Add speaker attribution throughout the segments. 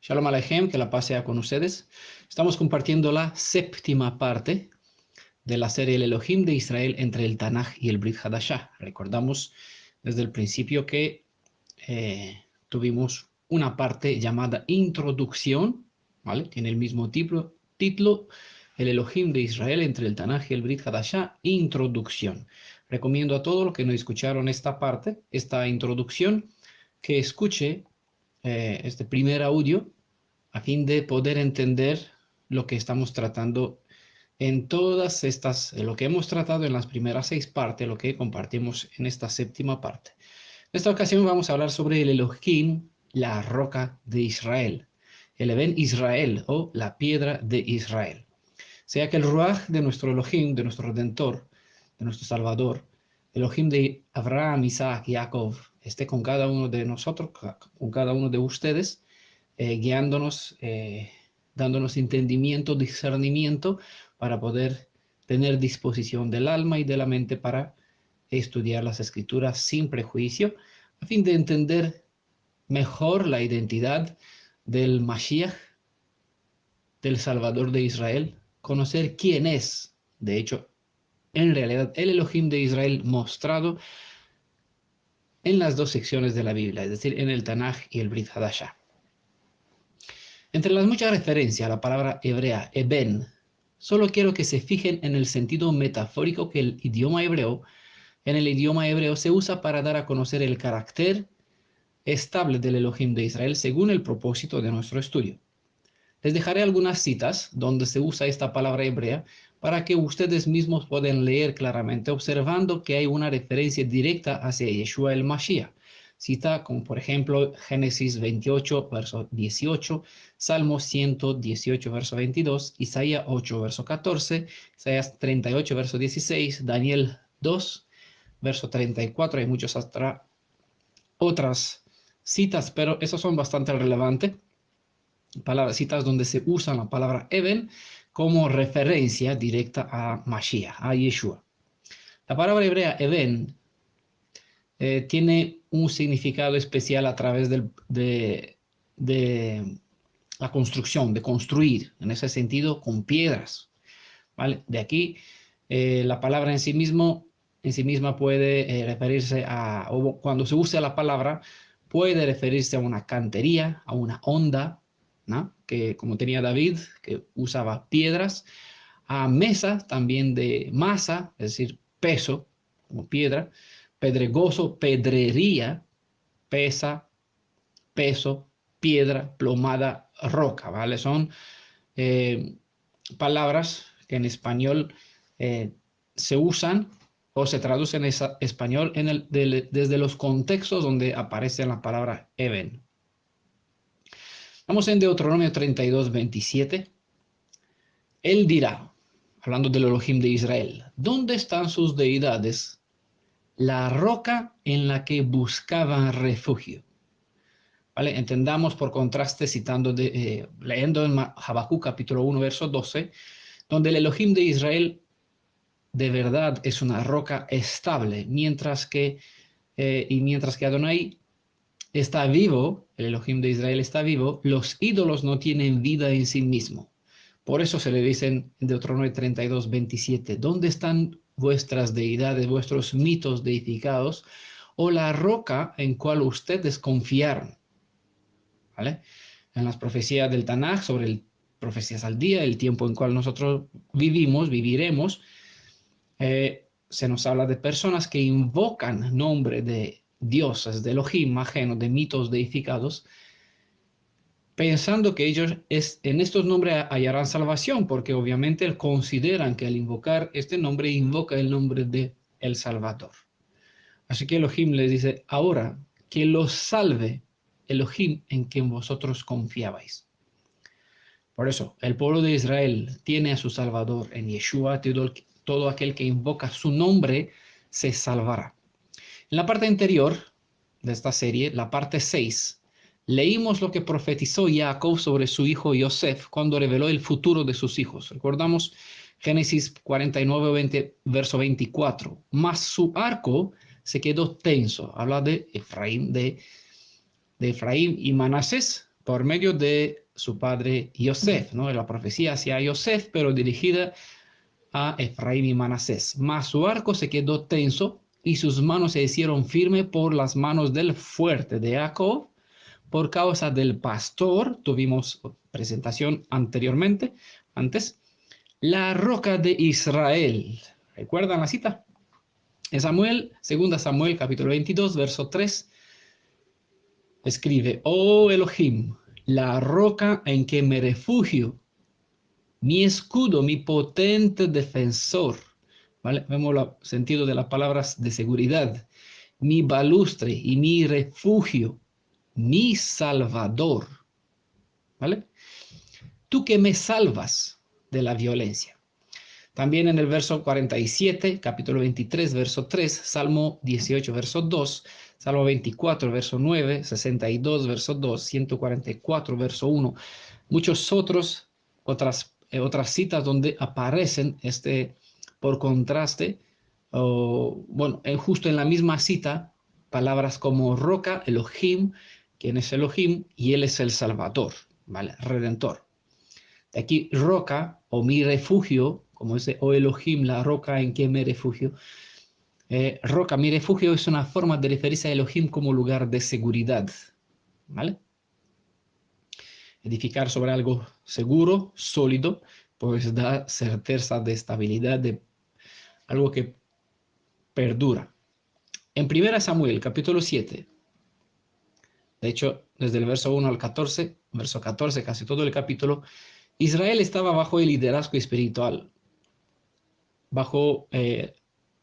Speaker 1: Shalom Aleichem, que la paz sea con ustedes. Estamos compartiendo la séptima parte de la serie El Elohim de Israel entre el Tanaj y el Brit Hadashah. Recordamos desde el principio que tuvimos una parte llamada Introducción, ¿vale? Tiene el mismo título, El Elohim de Israel entre el Tanaj y el Brit Hadashah, Introducción. Recomiendo a todos los que no escucharon esta parte, esta introducción, que escuche este primer audio a fin de poder entender lo que estamos tratando en todas estas, lo que hemos tratado en las primeras 6 partes, lo que compartimos en esta séptima parte. En esta ocasión vamos a hablar sobre el Elohim, la roca de Israel, el Eben Israel o la piedra de Israel. Sea que el Ruach de nuestro Elohim, de nuestro Redentor, de nuestro Salvador, Elohim de Abraham, Isaac y Jacob, esté con cada uno de nosotros, con cada uno de ustedes, guiándonos, dándonos entendimiento, discernimiento, para poder tener disposición del alma y de la mente para estudiar las Escrituras sin prejuicio, a fin de entender mejor la identidad del Mashiach, del Salvador de Israel, conocer quién es, de hecho, en realidad, el Elohim de Israel mostrado en las 2 secciones de la Biblia, es decir, en el Tanaj y el Brit Hadashah. Entre las muchas referencias a la palabra hebrea, Eben, solo quiero que se fijen en el sentido metafórico que en el idioma hebreo se usa para dar a conocer el carácter estable del Elohim de Israel según el propósito de nuestro estudio. Les dejaré algunas citas donde se usa esta palabra hebrea para que ustedes mismos puedan leer claramente, observando que hay una referencia directa hacia Yeshua el Mashiach. Cita como por ejemplo Génesis 28, verso 18, Salmo 118, verso 22, Isaías 8, verso 14, Isaías 38, verso 16, Daniel 2, verso 34. Hay muchas otras citas, pero esas son bastante relevantes. Citas donde se usa la palabra Eben como referencia directa a Mashiach, a Yeshua. La palabra hebrea Eben tiene un significado especial a través de la construcción, de construir, en ese sentido, con piedras, ¿vale? De aquí, la palabra en sí misma puede referirse a, o cuando se usa la palabra, puede referirse a una cantería, a una onda, ¿no? Que como tenía David, que usaba piedras, a mesa también de masa, es decir, peso, como piedra, pedregoso, pedrería, pesa, peso, piedra, plomada, roca, ¿vale? Son palabras que en español se usan o se traducen en español desde los contextos donde aparece la palabra Eben. Vamos en Deuteronomio 32, 27. Él dirá, hablando del Elohim de Israel, ¿dónde están sus deidades? La roca en la que buscaban refugio. ¿Vale? Entendamos por contraste, leyendo en Habacuc capítulo 1, verso 12, donde el Elohim de Israel de verdad es una roca estable, mientras que Adonai está vivo, el Elohim de Israel está vivo, los ídolos no tienen vida en sí mismo. Por eso se le dicen en Deuteronomio 32, 27, ¿dónde están vuestras deidades, vuestros mitos deificados, o la roca en cual ustedes confiaron? ¿Vale? En las profecías del Tanaj, sobre profecías al día, el tiempo en cual nosotros viviremos, se nos habla de personas que invocan nombre de dioses, de Elohim ajeno, de mitos deificados, pensando que ellos en estos nombres hallarán salvación, porque obviamente consideran que al invocar este nombre, invoca el nombre de el Salvador. Así que Elohim les dice, ahora que los salve Elohim en quien vosotros confiabais. Por eso, el pueblo de Israel tiene a su Salvador en Yeshua, todo aquel que invoca su nombre se salvará. En la parte anterior de esta serie, la parte 6, leímos lo que profetizó Jacob sobre su hijo Yosef cuando reveló el futuro de sus hijos. Recordamos Génesis 49, verso 24. Mas su arco se quedó tenso. Habla de Efraín, de Efraín y Manasés, por medio de su padre Yosef, ¿no? La profecía hacia Yosef, pero dirigida a Efraín y Manasés. Mas su arco se quedó tenso y sus manos se hicieron firmes por las manos del fuerte de Jacob, por causa del pastor. Tuvimos presentación antes, la roca de Israel. ¿Recuerdan la cita? En Samuel, 2 Samuel, capítulo 22, verso 3, escribe: Oh Elohim, la roca en que me refugio, mi escudo, mi potente defensor. ¿Vale? Vemos el sentido de las palabras de seguridad. Mi balustre y mi refugio, mi salvador. ¿Vale? Tú que me salvas de la violencia. También en el verso 47, capítulo 23, verso 3, Salmo 18, verso 2, Salmo 24, verso 9, 62, verso 2, 144, verso 1, muchos otras citas donde aparecen por contraste, justo en la misma cita, palabras como roca, Elohim, quien es Elohim, y él es el Salvador, ¿vale? Redentor. De aquí, roca o mi refugio, como dice, oh Elohim, la roca en que me refugio. Roca, mi refugio, es una forma de referirse a Elohim como lugar de seguridad, ¿vale? Edificar sobre algo seguro, sólido, pues da certeza de estabilidad, de algo que perdura. En 1 Samuel, capítulo 7, de hecho, desde el verso 1 al 14, verso 14, casi todo el capítulo, Israel estaba bajo el liderazgo espiritual, bajo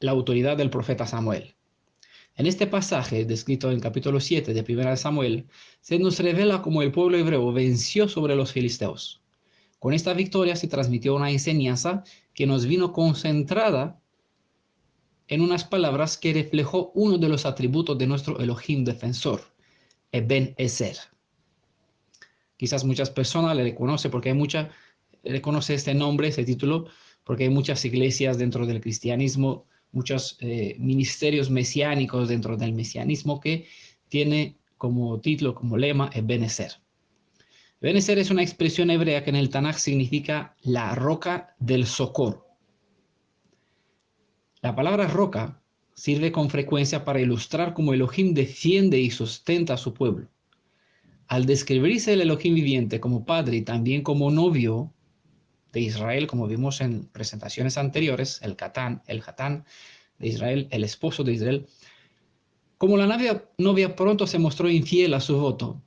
Speaker 1: la autoridad del profeta Samuel. En este pasaje, descrito en capítulo 7 de 1 Samuel, se nos revela cómo el pueblo hebreo venció sobre los filisteos. Con esta victoria se transmitió una enseñanza que nos vino concentrada en unas palabras que reflejó uno de los atributos de nuestro Elohim defensor, Eben Ezer. Quizás muchas personas le reconoce este nombre, este título, porque hay muchas iglesias dentro del cristianismo, muchos ministerios mesiánicos dentro del mesianismo que tiene como título, como lema, Eben Ezer. Eben Ezer es una expresión hebrea que en el Tanaj significa la roca del socorro. La palabra roca sirve con frecuencia para ilustrar cómo Elohim defiende y sustenta a su pueblo. Al describirse el Elohim viviente como padre y también como novio de Israel, como vimos en presentaciones anteriores, el Hatán de Israel, el esposo de Israel, como la novia pronto se mostró infiel a su voto,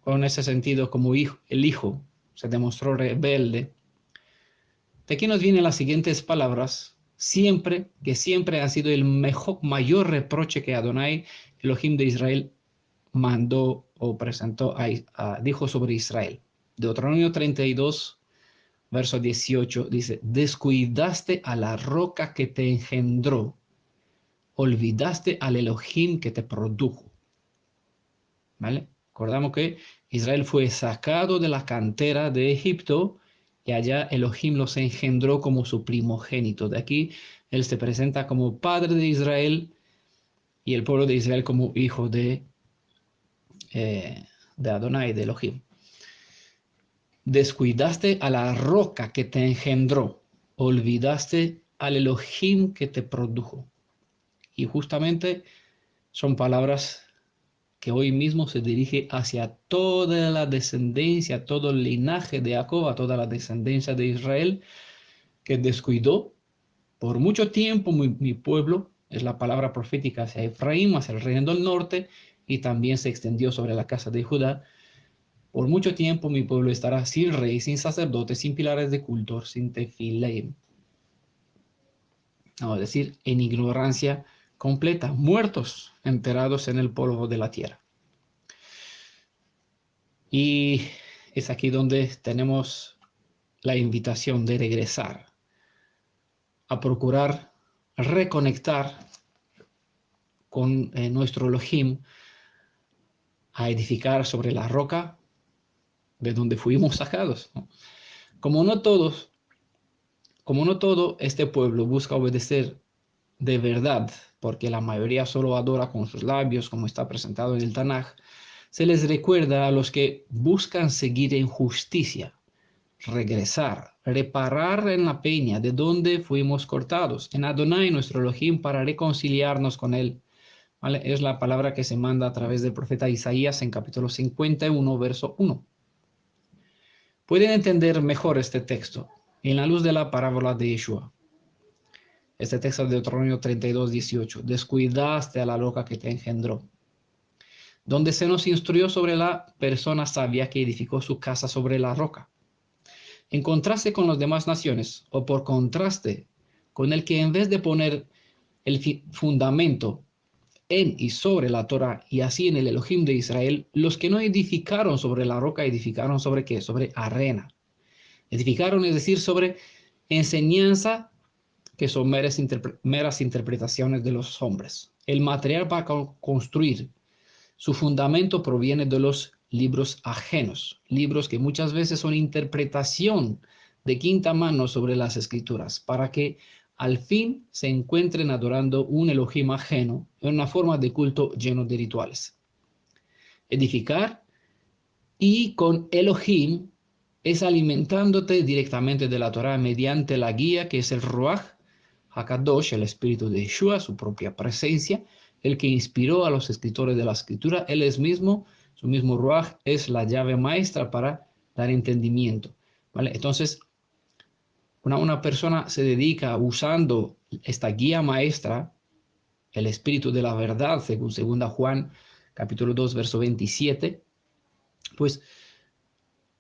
Speaker 1: con ese sentido como el hijo se demostró rebelde. De aquí nos vienen las siguientes palabras: siempre ha sido el mayor reproche que Adonai, Elohim de Israel, mandó o dijo sobre Israel. Deuteronomio 32, verso 18, dice: descuidaste a la roca que te engendró, olvidaste al Elohim que te produjo. ¿Vale? Recordamos que Israel fue sacado de la cantera de Egipto y allá Elohim los engendró como su primogénito. De aquí él se presenta como padre de Israel y el pueblo de Israel como hijo de Adonai, de Elohim. Descuidaste a la roca que te engendró, olvidaste al Elohim que te produjo. Y justamente son palabras que hoy mismo se dirige hacia toda la descendencia, todo el linaje de Jacob, a toda la descendencia de Israel, que descuidó por mucho tiempo mi pueblo. Es la palabra profética hacia Efraín, hacia el reino del norte, y también se extendió sobre la casa de Judá. Por mucho tiempo mi pueblo estará sin rey, sin sacerdote, sin pilares de culto, sin tefilín. Es decir, en ignorancia completa, muertos, enterrados en el polvo de la tierra. Y es aquí donde tenemos la invitación de regresar, a procurar reconectar con nuestro Elohim, a edificar sobre la roca de donde fuimos sacados, ¿no? Como no todo este pueblo busca obedecer de verdad, porque la mayoría solo adora con sus labios, como está presentado en el Tanaj, se les recuerda a los que buscan seguir en justicia, regresar, reparar en la peña de donde fuimos cortados, en Adonai nuestro Elohim, para reconciliarnos con él. ¿Vale? Es la palabra que se manda a través del profeta Isaías en capítulo 51, verso 1. Pueden entender mejor este texto en la luz de la parábola de Yeshua. Este texto de Deuteronomio 32, 18. Descuidaste a la loca que te engendró. Donde se nos instruyó sobre la persona sabia que edificó su casa sobre la roca. En contraste con las demás naciones, o por contraste con el que en vez de poner el fundamento en y sobre la Torah y así en el Elohim de Israel, los que no edificaron sobre la roca, edificaron sobre ¿qué? Sobre arena. Edificaron, es decir, sobre enseñanza que son meras interpretaciones de los hombres. El material para construir su fundamento proviene de los libros ajenos, libros que muchas veces son interpretación de quinta mano sobre las escrituras, para que al fin se encuentren adorando un Elohim ajeno en una forma de culto lleno de rituales. Edificar y con Elohim es alimentándote directamente de la Torah mediante la guía que es el Ruach HaKadosh, el espíritu de Yeshua, su propia presencia, el que inspiró a los escritores de la escritura. Él es mismo, su mismo Ruach es la llave maestra para dar entendimiento. ¿Vale? Entonces, una persona se dedica usando esta guía maestra, el espíritu de la verdad, según 2 Juan, capítulo 2, verso 27, pues,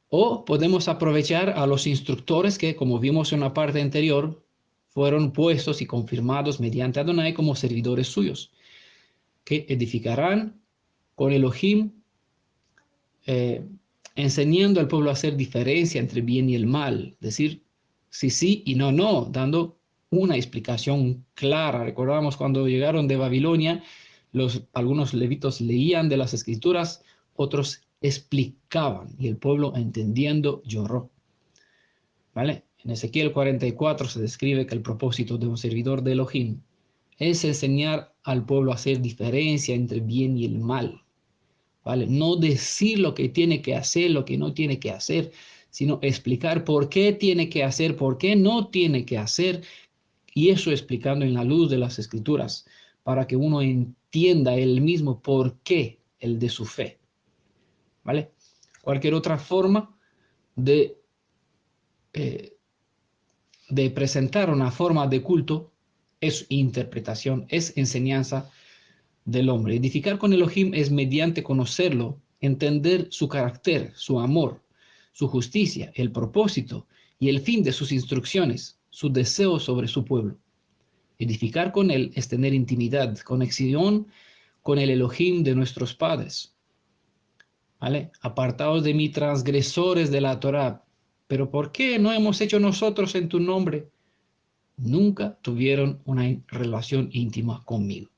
Speaker 1: o podemos aprovechar a los instructores que, como vimos en la parte anterior, fueron puestos y confirmados mediante Adonai como servidores suyos, que edificarán con Elohim, enseñando al pueblo a hacer diferencia entre bien y el mal, decir sí y no, dando una explicación clara. Recordamos cuando llegaron de Babilonia, algunos levitas leían de las escrituras, otros explicaban, y el pueblo entendiendo lloró. ¿Vale? En Ezequiel 44 se describe que el propósito de un servidor de Elohim es enseñar al pueblo a hacer diferencia entre bien y el mal. ¿Vale? No decir lo que tiene que hacer, lo que no tiene que hacer, sino explicar por qué tiene que hacer, por qué no tiene que hacer, y eso explicando en la luz de las escrituras, para que uno entienda él mismo por qué el de su fe. ¿Vale? Cualquier otra forma de presentar una forma de culto es interpretación, es enseñanza del hombre. Edificar con Elohim es mediante conocerlo, entender su carácter, su amor, su justicia, el propósito y el fin de sus instrucciones, su deseo sobre su pueblo. Edificar con él es tener intimidad, conexión con el Elohim de nuestros padres. ¿Vale? Apartaos de mí, transgresores de la Torah. ¿Pero por qué no hemos hecho nosotros en tu nombre? Nunca tuvieron una relación íntima conmigo.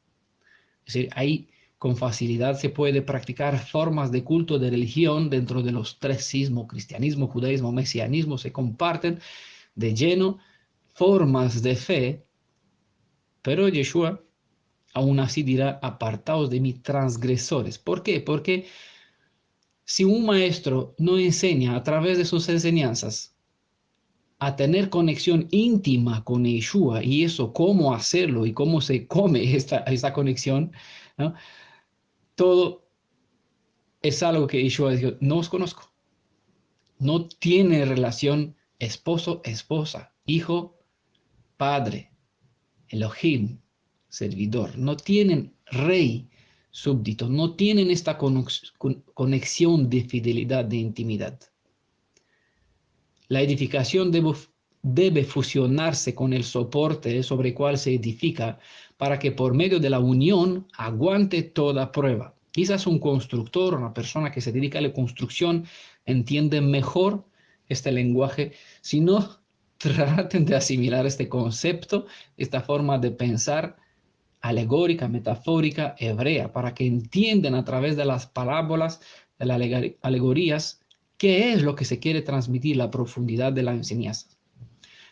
Speaker 1: Es decir, ahí con facilidad se puede practicar formas de culto, de religión dentro de los tres sismos, cristianismo, judaísmo, mesianismo, se comparten de lleno formas de fe, pero Yeshua aún así dirá, apartaos de mí, transgresores. ¿Por qué? Porque si un maestro no enseña a través de sus enseñanzas a tener conexión íntima con Yeshua, y eso cómo hacerlo y cómo se come esta conexión, ¿no? Todo es algo que Yeshua dijo, no os conozco. No tiene relación esposo-esposa, hijo, padre, Elohim, servidor. No tienen rey, súbdito. No tienen esta conexión de fidelidad, de intimidad. La edificación debe fusionarse con el soporte sobre el cual se edifica para que por medio de la unión aguante toda prueba. Quizás un constructor, una persona que se dedica a la construcción, entiende mejor este lenguaje. Si no, traten de asimilar este concepto, esta forma de pensar alegórica, metafórica, hebrea, para que entiendan a través de las parábolas, de las alegorías, qué es lo que se quiere transmitir, la profundidad de la enseñanza.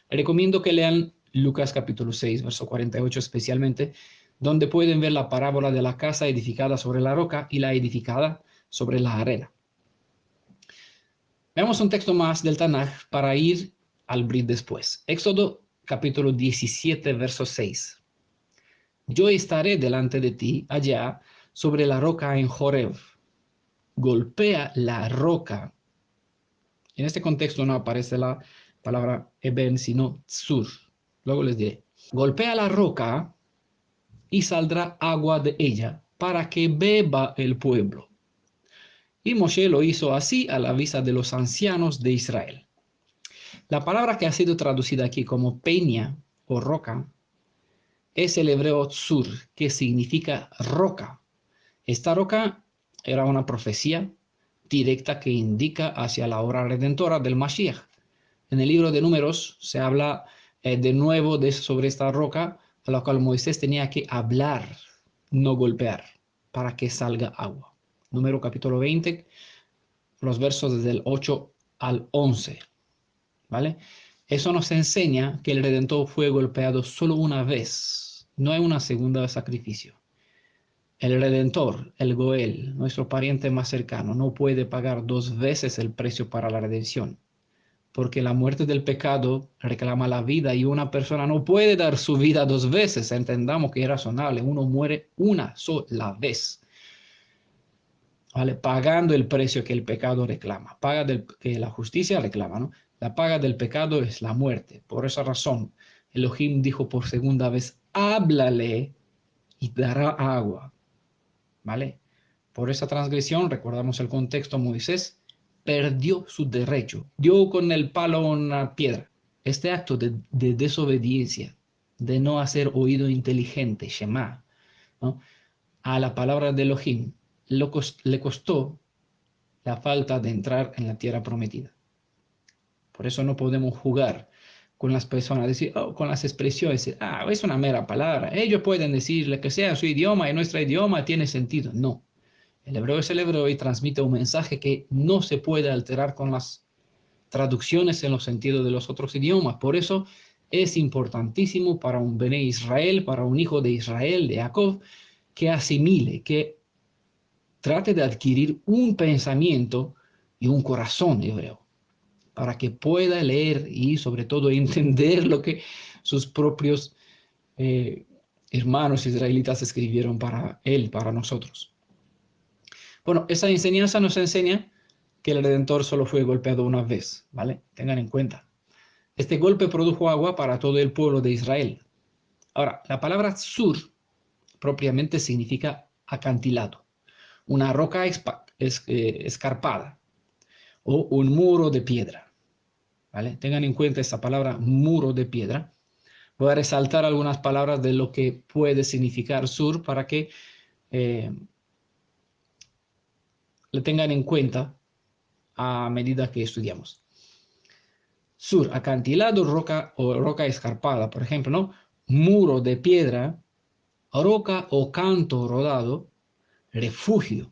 Speaker 1: Les recomiendo que lean Lucas capítulo 6, verso 48 especialmente, donde pueden ver la parábola de la casa edificada sobre la roca y la edificada sobre la arena. Veamos un texto más del Tanaj para ir al Brit después. Éxodo capítulo 17, verso 6. Yo estaré delante de ti allá sobre la roca en Joreb. Golpea la roca. En este contexto no aparece la palabra Eben, sino Tsur. Luego les diré. Golpea la roca y saldrá agua de ella para que beba el pueblo. Y Moshe lo hizo así a la vista de los ancianos de Israel. La palabra que ha sido traducida aquí como peña o roca es el hebreo Tsur, que significa roca. Esta roca era una profecía directa que indica hacia la obra redentora del Mashiach. En el libro de Números se habla de nuevo sobre esta roca, a la cual Moisés tenía que hablar, no golpear, para que salga agua. Número capítulo 20, los versos desde el 8 al 11. ¿Vale? Eso nos enseña que el Redentor fue golpeado solo una vez, no hay una segunda sacrificio. El Redentor, el Goel, nuestro pariente más cercano, no puede pagar 2 veces el precio para la redención, porque la muerte del pecado reclama la vida y una persona no puede dar su vida 2 veces. Entendamos que es razonable, uno muere una sola vez, ¿vale? Pagando el precio que el pecado reclama, que la justicia reclama, ¿no? La paga del pecado es la muerte. Por esa razón, Elohim dijo por segunda vez, háblale y dará agua. ¿Vale? Por esa transgresión, recordamos el contexto, Moisés perdió su derecho, dio con el palo una piedra. Este acto de desobediencia, de no hacer oído inteligente, Shema, ¿no?, a la palabra de Elohim, le costó la falta de entrar en la tierra prometida. Por eso no podemos jugar con las personas, decir, con las expresiones, es una mera palabra. Ellos pueden decirle que sea su idioma y nuestro idioma tiene sentido. No. El hebreo es el hebreo y transmite un mensaje que no se puede alterar con las traducciones en los sentidos de los otros idiomas. Por eso es importantísimo para un Bené Israel, para un hijo de Israel, de Jacob, que asimile, que trate de adquirir un pensamiento y un corazón hebreo, para que pueda leer y sobre todo entender lo que sus propios hermanos israelitas escribieron para él, para nosotros. Bueno, esa enseñanza nos enseña que el Redentor solo fue golpeado una vez, ¿vale? Tengan en cuenta. Este golpe produjo agua para todo el pueblo de Israel. Ahora, la palabra sur propiamente significa acantilado, una roca escarpada o un muro de piedra, ¿vale? Tengan en cuenta esta palabra muro de piedra. Voy a resaltar algunas palabras de lo que puede significar sur para que le tengan en cuenta a medida que estudiamos. Sur, acantilado, roca o roca escarpada, por ejemplo, ¿no? Muro de piedra, roca o canto rodado, refugio.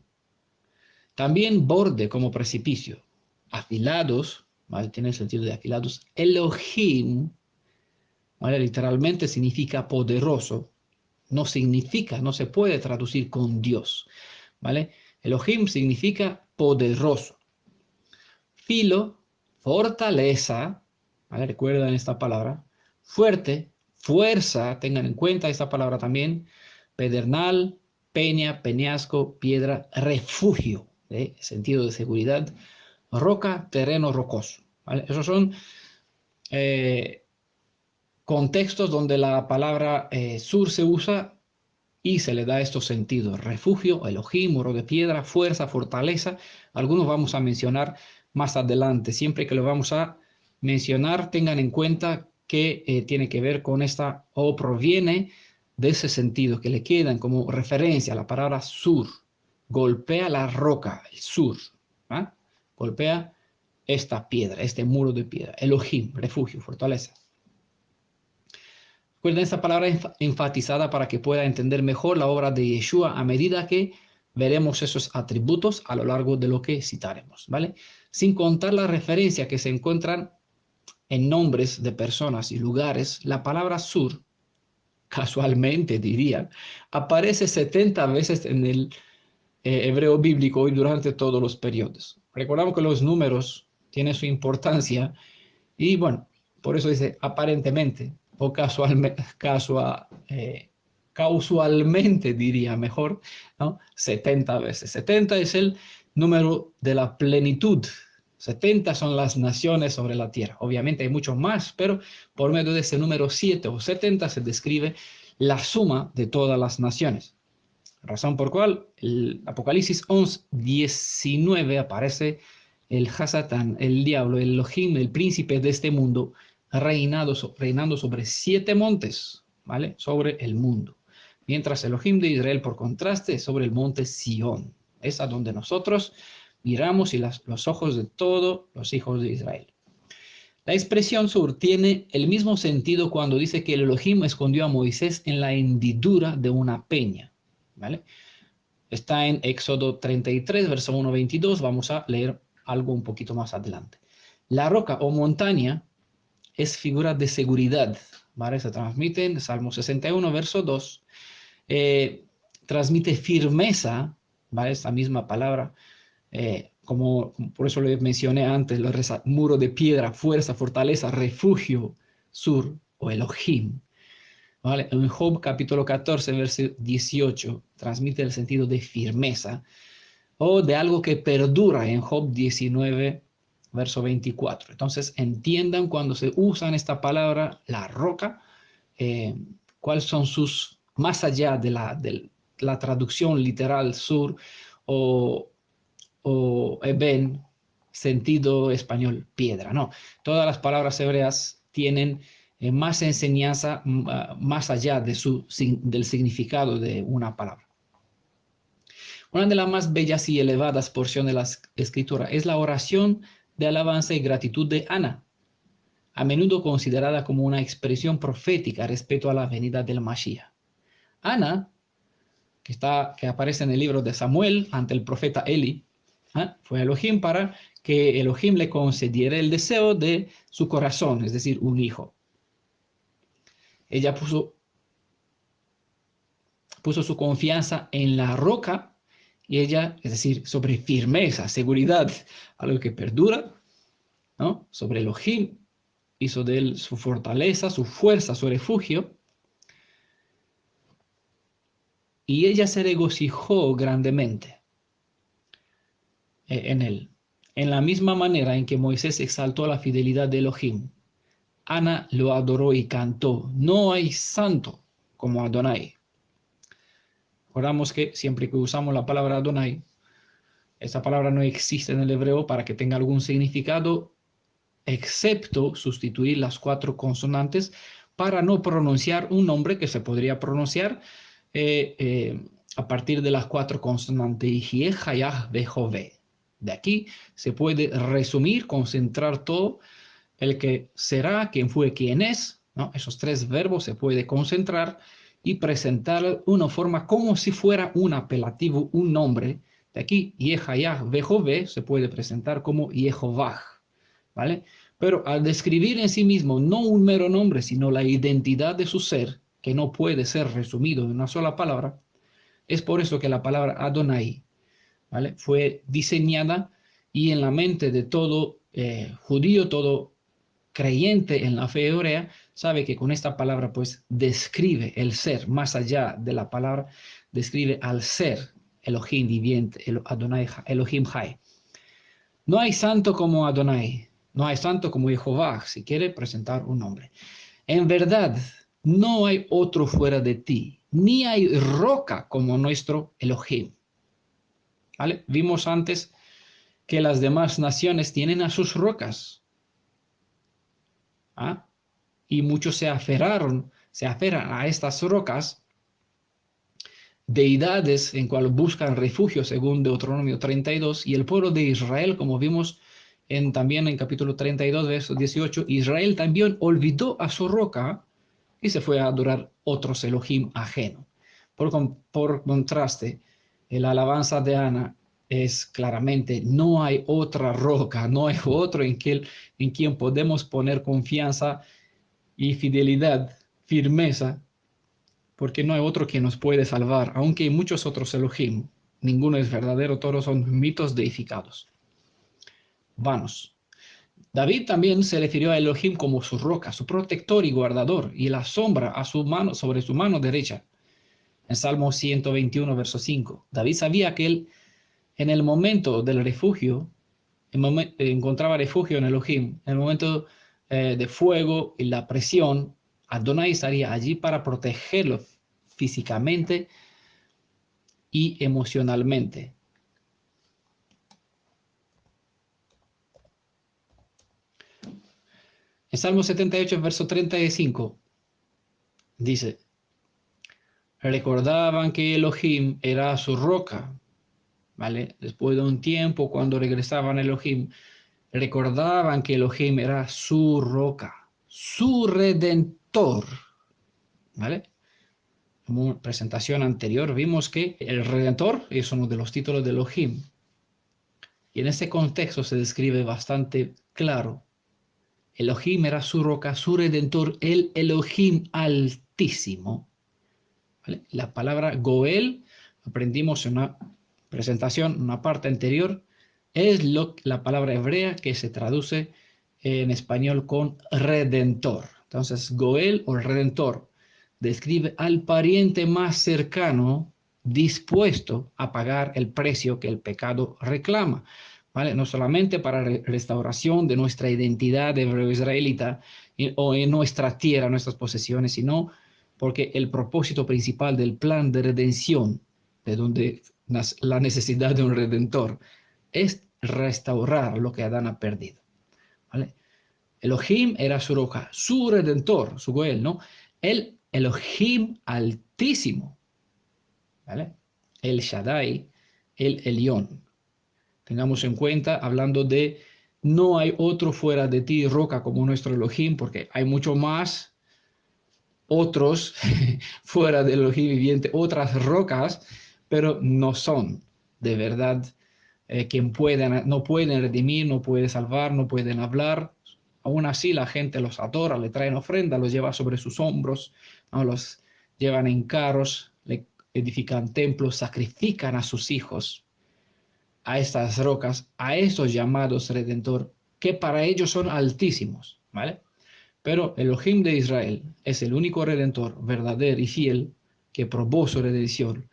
Speaker 1: También borde como precipicio. Afilados, ¿vale? Tiene el sentido de afilados. Elohim, ¿vale? Literalmente significa poderoso. No significa, no se puede traducir con Dios, ¿vale? Elohim significa poderoso. Filo, fortaleza, ¿vale? Recuerden esta palabra. Fuerte, fuerza, tengan en cuenta esta palabra también. Pedernal, peña, peñasco, piedra, refugio, ¿eh? Sentido de seguridad. Roca, terreno rocoso, ¿vale? Esos son contextos donde la palabra sur se usa y se le da estos sentidos: refugio, Elohim, muro de piedra, fuerza, fortaleza. Algunos vamos a mencionar más adelante. Siempre que lo vamos a mencionar, tengan en cuenta que tiene que ver con esta, o proviene de ese sentido, que le quedan como referencia a la palabra sur. Golpea la roca, el sur, ¿ah? Golpea esta piedra, este muro de piedra. Elohim, refugio, fortaleza. Recuerden esta palabra enfatizada para que pueda entender mejor la obra de Yeshua a medida que veremos esos atributos a lo largo de lo que citaremos, ¿vale? Sin contar la referencia que se encuentran en nombres de personas y lugares, la palabra sur, casualmente diría, aparece 70 veces en el hebreo bíblico y durante todos los periodos. Recordamos que los números tienen su importancia y bueno, por eso dice aparentemente o casualmente diría mejor, ¿no? 70 veces. 70 es el número de la plenitud. 70 son las naciones sobre la tierra. Obviamente hay muchos más, pero por medio de ese número 7 o 70 se describe la suma de todas las naciones. Razón por cual el Apocalipsis 11, 19 aparece el Hasatán, el diablo, el Elohim, el príncipe de este mundo, reinando sobre 7 montes, ¿vale? Sobre el mundo. Mientras Elohim de Israel, por contraste, sobre el monte Sión. Es a donde nosotros miramos y los ojos de todos los hijos de Israel. La expresión sur tiene el mismo sentido cuando dice que el Elohim escondió a Moisés en la hendidura de una peña, ¿vale? Está en Éxodo 33, verso 1, 22. Vamos a leer algo un poquito más adelante. La roca o montaña es figura de seguridad, ¿vale? Se transmite en Salmo 61, verso 2. Transmite firmeza, ¿vale? Esta misma palabra, como por eso lo mencioné antes, muro de piedra, fuerza, fortaleza, refugio, sur o Elohim. ¿Vale? En Job capítulo 14, verso 18, transmite el sentido de firmeza o de algo que perdura en Job 19, verso 24. Entonces, entiendan cuando se usan esta palabra, la roca, cuáles son sus, más allá de la traducción literal sur o eben, sentido español, piedra. No, todas las palabras hebreas tienen más enseñanza más allá del significado de una palabra. Una de las más bellas y elevadas porciones de la Escritura es la oración de alabanza y gratitud de Ana, a menudo considerada como una expresión profética respecto a la venida del Mashiach. Ana, que aparece en el libro de Samuel ante el profeta Eli, fue Elohim para que Elohim le concediera el deseo de su corazón, es decir, un hijo. Ella puso su confianza en la roca y ella, es decir, sobre firmeza, seguridad, algo que perdura, ¿no? Sobre Elohim, hizo de él su fortaleza, su fuerza, su refugio. Y ella se regocijó grandemente en él. En la misma manera en que Moisés exaltó la fidelidad de Elohim, Ana lo adoró y cantó: no hay santo como Adonai. Recordamos que siempre que usamos la palabra Adonai, esa palabra no existe en el hebreo para que tenga algún significado, excepto sustituir las 4 consonantes para no pronunciar un nombre que se podría pronunciar a partir de las 4 consonantes. De aquí se puede resumir, concentrar todo, el que será, quién fue, quién es, ¿no? Esos 3 verbos se puede concentrar y presentar una forma como si fuera un apelativo, un nombre. De aquí, Yehayah se puede presentar como Yehovah, ¿vale? Pero al describir en sí mismo no un mero nombre, sino la identidad de su ser, que no puede ser resumido en una sola palabra, es por eso que la palabra Adonai, ¿vale?, fue diseñada y en la mente de todo judío, todo creyente en la fe hebrea, sabe que con esta palabra pues describe el ser, más allá de la palabra, describe al ser Elohim viviente, Adonai, Elohim Jai. No hay santo como Adonai, no hay santo como Jehová, si quiere presentar un nombre. En verdad, no hay otro fuera de ti, ni hay roca como nuestro Elohim. ¿Vale? Vimos antes que las demás naciones tienen a sus rocas. Y muchos se aferran a estas rocas, deidades en cual buscan refugio, según Deuteronomio 32, y el pueblo de Israel, como vimos también en capítulo 32, verso 18, Israel también olvidó a su roca y se fue a adorar otros Elohim ajeno. Por contraste, la alabanza de Ana es claramente: no hay otra roca, no hay otro en quien podemos poner confianza y fidelidad, firmeza, porque no hay otro que nos puede salvar, aunque hay muchos otros Elohim, ninguno es verdadero, todos son mitos deificados, vanos. David también se refirió a Elohim como su roca, su protector y guardador, y la sombra a su mano, sobre su mano derecha. En Salmo 121, verso 5. David sabía que él, en el momento del refugio, encontraba refugio en Elohim. En el momento de fuego y la presión, Adonai estaría allí para protegerlo físicamente y emocionalmente. En Salmo 78, verso 35, dice, recordaban que Elohim era su roca, ¿vale? Después de un tiempo, cuando regresaban a Elohim, recordaban que Elohim era su roca, su redentor, ¿vale? En una presentación anterior vimos que el redentor es uno de los títulos de Elohim. Y en ese contexto se describe bastante claro. Elohim era su roca, su redentor, el Elohim altísimo. ¿Vale? La palabra Goel, aprendimos en una presentación, una parte anterior, es la palabra hebrea que se traduce en español con redentor. Entonces, Goel o redentor describe al pariente más cercano dispuesto a pagar el precio que el pecado reclama. ¿Vale? No solamente para restauración de nuestra identidad de hebreo-israelita o en nuestra tierra, nuestras posesiones, sino porque el propósito principal del plan de redención, de donde la necesidad de un redentor, es restaurar lo que Adán ha perdido. ¿Vale? Elohim era su roca, su redentor, su Goel, ¿no? El Elohim altísimo, ¿vale? El Shaddai, el Elión. Tengamos en cuenta, hablando de no hay otro fuera de ti, roca, como nuestro Elohim, porque hay mucho más otros fuera del Elohim viviente, otras rocas, pero no son de verdad quien no pueden redimir, no pueden salvar, no pueden hablar. Aún así la gente los adora, le traen ofrenda, los lleva sobre sus hombros, ¿no? Los llevan en carros, le edifican templos, sacrifican a sus hijos a estas rocas, a estos llamados redentor, que para ellos son altísimos, ¿vale? Pero Elohim de Israel es el único redentor verdadero y fiel que probó su redención,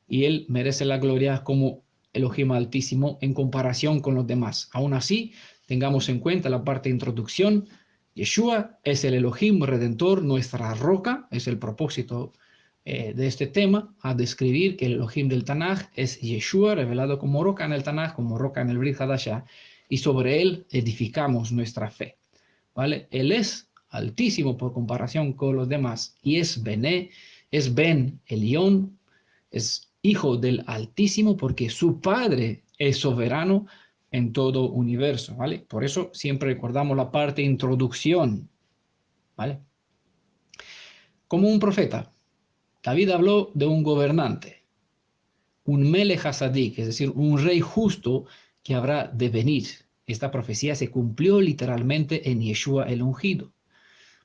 Speaker 1: y él merece la gloria como Elohim altísimo en comparación con los demás. Aún así, tengamos en cuenta la parte de introducción. Yeshua es el Elohim redentor, nuestra roca, es el propósito de este tema, a describir que el Elohim del Tanaj es Yeshua, revelado como roca en el Tanaj, como roca en el Brit Hadashah, y sobre él edificamos nuestra fe. ¿Vale? Él es altísimo por comparación con los demás, y es Bené, es Ben Elión, es hijo del Altísimo porque su Padre es soberano en todo universo, ¿vale? Por eso siempre recordamos la parte de introducción, ¿vale? Como un profeta, David habló de un gobernante, un Melech Hasadik, es decir, un rey justo que habrá de venir. Esta profecía se cumplió literalmente en Yeshua el ungido.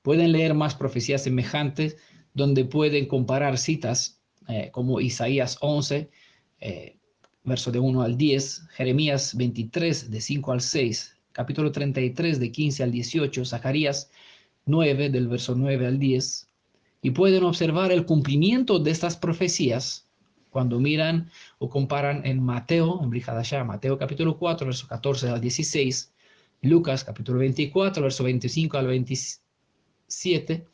Speaker 1: Pueden leer más profecías semejantes donde pueden comparar citas como Isaías 11, verso de 1 al 10, Jeremías 23, de 5 al 6, capítulo 33, de 15 al 18, Zacarías 9, del verso 9 al 10, y pueden observar el cumplimiento de estas profecías cuando miran o comparan en Mateo, en Brit Hadashah, Mateo capítulo 4, verso 14 al 16, Lucas capítulo 24, verso 25 al 27,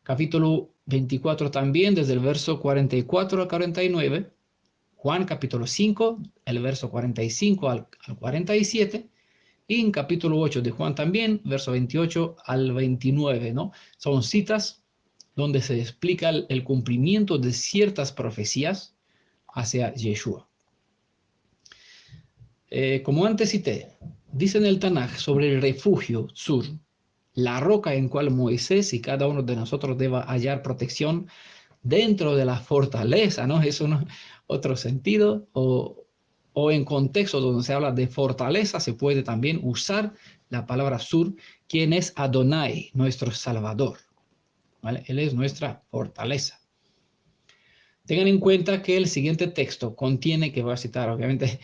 Speaker 1: capítulo 24 también, desde el verso 44 al 49, Juan capítulo 5, el verso 45 al 47, y en capítulo 8 de Juan también, verso 28 al 29, ¿no? Son citas donde se explica el cumplimiento de ciertas profecías hacia Yeshua. Como antes cité, dice en el Tanaj sobre el refugio sur, la roca en cual Moisés y cada uno de nosotros deba hallar protección dentro de la fortaleza, ¿no? Es otro sentido, o en contexto donde se habla de fortaleza, se puede también usar la palabra sur, quien es Adonai, nuestro Salvador, ¿vale? Él es nuestra fortaleza. Tengan en cuenta que el siguiente texto contiene, que voy a citar obviamente,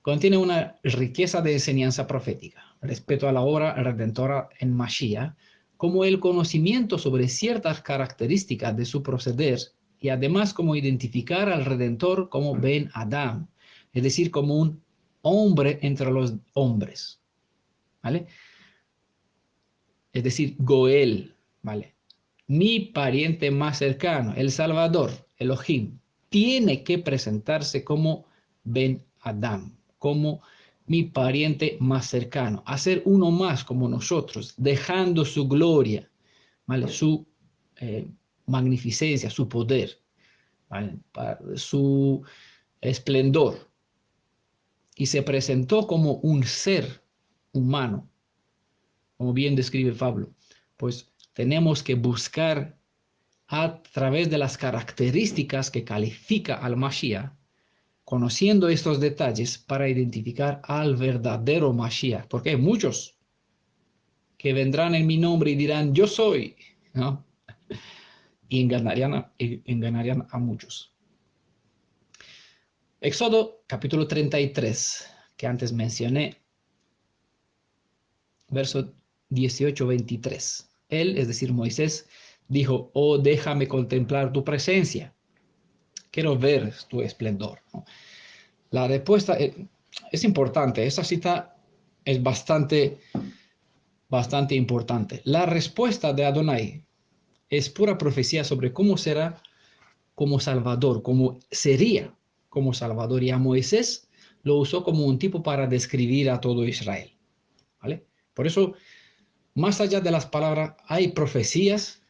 Speaker 1: contiene una riqueza de enseñanza profética respecto a la obra redentora en Mashiach, como el conocimiento sobre ciertas características de su proceder y además como identificar al Redentor como Ben Adam, es decir, como un hombre entre los hombres, ¿vale? Es decir, Goel, ¿vale? Mi pariente más cercano, el Salvador, Elohim, tiene que presentarse como Ben Adam, como mi pariente más cercano, hacer uno más como nosotros, dejando su gloria, ¿vale? Su magnificencia, su poder, ¿vale? Su esplendor. Y se presentó como un ser humano, como bien describe Pablo. Pues tenemos que buscar a través de las características que califica al Mashiach, conociendo estos detalles para identificar al verdadero Mashiach, porque hay muchos que vendrán en mi nombre y dirán, yo soy, ¿no? Y engañarían a muchos. Éxodo capítulo 33, que antes mencioné, verso 18-23. Él, es decir, Moisés, dijo, oh, déjame contemplar tu presencia. Quiero ver tu esplendor, ¿no? La respuesta es importante. Esa cita es bastante importante. La respuesta de Adonai es pura profecía sobre cómo será como Salvador, cómo sería como Salvador. Y a Moisés lo usó como un tipo para describir a todo Israel, ¿vale? Por eso, más allá de las palabras, hay profecías,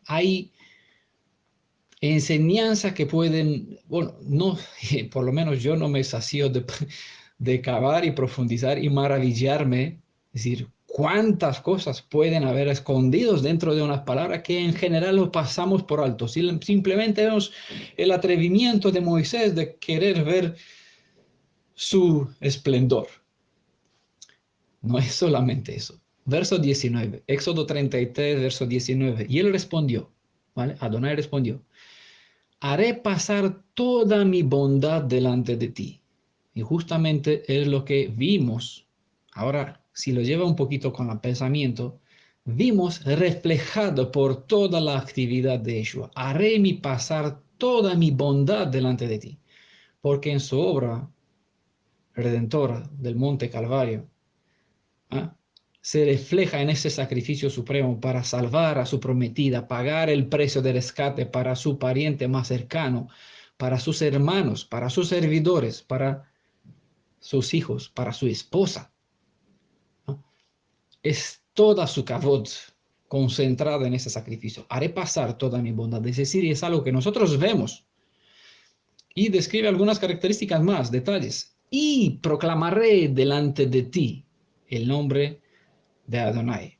Speaker 1: hay enseñanzas que pueden, bueno, no, por lo menos yo no me sacio de cavar y profundizar y maravillarme, es decir, cuántas cosas pueden haber escondidos dentro de unas palabras que en general lo pasamos por alto. Simplemente vemos el atrevimiento de Moisés de querer ver su esplendor. No es solamente eso. Verso 19, Éxodo 33, verso 19. Y él respondió, ¿vale? Adonai respondió, haré pasar toda mi bondad delante de ti. Y justamente es lo que vimos. Ahora, si lo lleva un poquito con el pensamiento, vimos reflejado por toda la actividad de Yeshua. Haré pasar toda mi bondad delante de ti. Porque en su obra redentora del Monte Calvario, ¿ah?, se refleja en ese sacrificio supremo para salvar a su prometida, pagar el precio de rescate para su pariente más cercano, para sus hermanos, para sus servidores, para sus hijos, para su esposa, ¿no? Es toda su kavod concentrada en ese sacrificio. Haré pasar toda mi bondad. Es decir, es algo que nosotros vemos. Y describe algunas características más, detalles. Y proclamaré delante de ti el nombre de Adonai,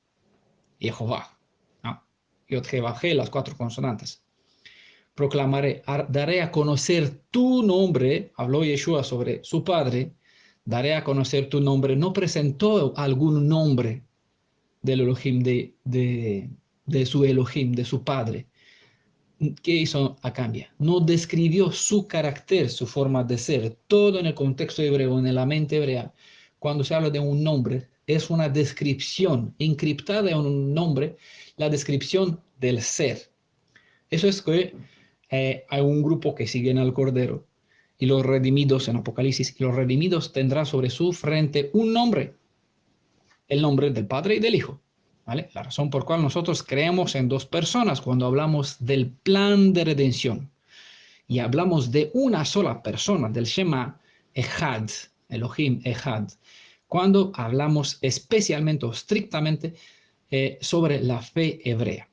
Speaker 1: Jehová, ¿no? Yod-Heh-Vah-Heh, las 4 consonantes. Proclamaré, daré a conocer tu nombre, habló Yeshua sobre su padre, daré a conocer tu nombre. No presentó algún nombre del Elohim, de su Elohim, de su padre. ¿Qué hizo a cambio? No describió su carácter, su forma de ser. Todo en el contexto hebreo, en la mente hebrea, cuando se habla de un nombre, es una descripción encriptada en un nombre, la descripción del ser. Eso es que hay un grupo que siguen al Cordero y los redimidos en Apocalipsis, y los redimidos tendrán sobre su frente un nombre, el nombre del Padre y del Hijo. ¿Vale? La razón por cual nosotros creemos en dos personas cuando hablamos del plan de redención y hablamos de una sola persona, del Shema Echad, Elohim Echad, cuando hablamos especialmente o estrictamente sobre la fe hebrea.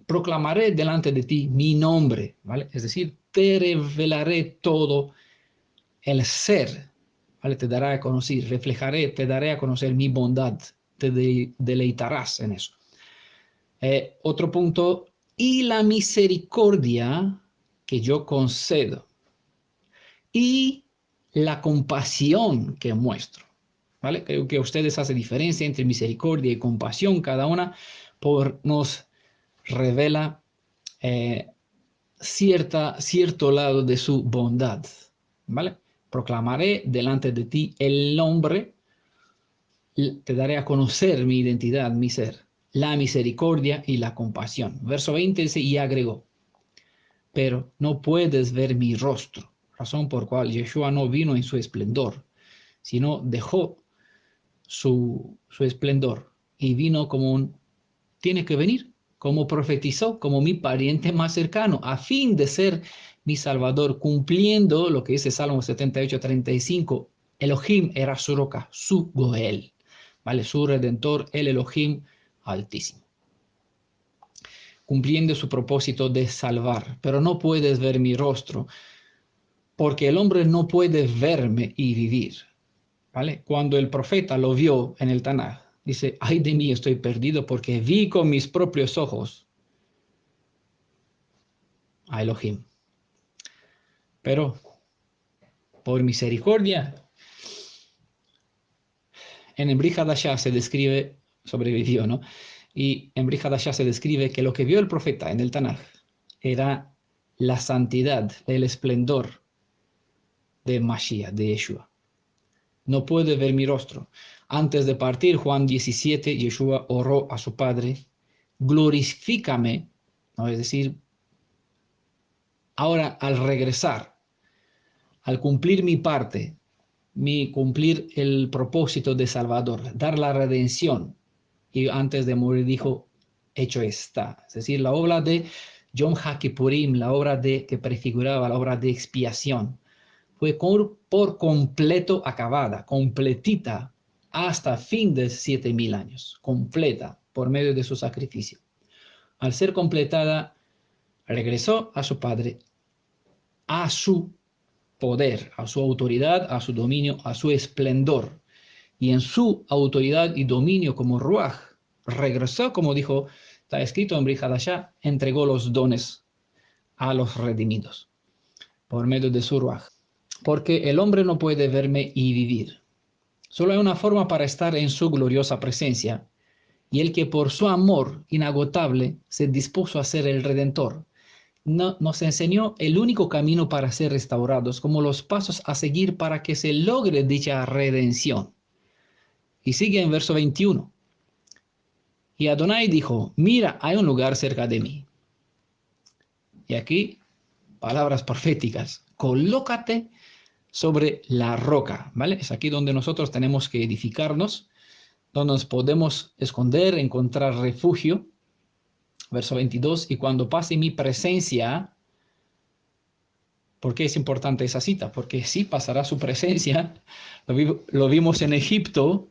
Speaker 1: Proclamaré delante de ti mi nombre, ¿vale? Es decir, te revelaré todo el ser, ¿vale? Te daré a conocer, reflejaré, te daré a conocer mi bondad, te deleitarás en eso. Otro punto, y la misericordia que yo concedo y la compasión que muestro, ¿vale? Creo que ustedes hacen diferencia entre misericordia y compasión, cada una nos revela cierto lado de su bondad, ¿vale? Proclamaré delante de ti el nombre, te daré a conocer mi identidad, mi ser, la misericordia y la compasión. Verso 20 dice, y agregó, pero no puedes ver mi rostro, razón por cual Yeshua no vino en su esplendor, sino dejó su esplendor y vino tiene que venir, como profetizó, como mi pariente más cercano, a fin de ser mi salvador, cumpliendo lo que dice Salmo 78:35, Elohim era su roca, su Goel, ¿vale? Su redentor, el Elohim altísimo, cumpliendo su propósito de salvar. Pero no puedes ver mi rostro, porque el hombre no puede verme y vivir, ¿vale? Cuando el profeta lo vio en el Tanaj, dice, ay de mí, estoy perdido porque vi con mis propios ojos a Elohim. Pero por misericordia, en Brit Hadashah se describe, sobrevivió, ¿no? Y en Brit Hadashah se describe que lo que vio el profeta en el Tanaj era la santidad, el esplendor de Mashiach, de Yeshua. No puede ver mi rostro. Antes de partir, Juan 17, Yeshua oró a su Padre, glorifícame, ¿no? Es decir, ahora al regresar, al cumplir mi parte, cumplir el propósito de Salvador, dar la redención. Y antes de morir dijo, hecho está. Es decir, la obra de Yom HaKippurim, la obra que prefiguraba la obra de expiación, fue por completo acabada, completita, hasta fin de 7,000 años, completa por medio de su sacrificio. Al ser completada, regresó a su Padre, a su poder, a su autoridad, a su dominio, a su esplendor. Y en su autoridad y dominio como Ruach, regresó, como dijo, está escrito en Brit Hadashah, entregó los dones a los redimidos por medio de su Ruach. Porque el hombre no puede verme y vivir. Solo hay una forma para estar en su gloriosa presencia, y el que por su amor inagotable se dispuso a ser el Redentor, nos enseñó el único camino para ser restaurados, como los pasos a seguir para que se logre dicha redención. Y sigue en verso 21. Y Adonai dijo, mira, hay un lugar cerca de mí. Y aquí, palabras proféticas, colócate sobre la roca, ¿vale? Es aquí donde nosotros tenemos que edificarnos, donde nos podemos esconder, encontrar refugio. Verso 22, y cuando pase mi presencia, ¿por qué es importante esa cita? Porque sí pasará su presencia, lo vimos en Egipto,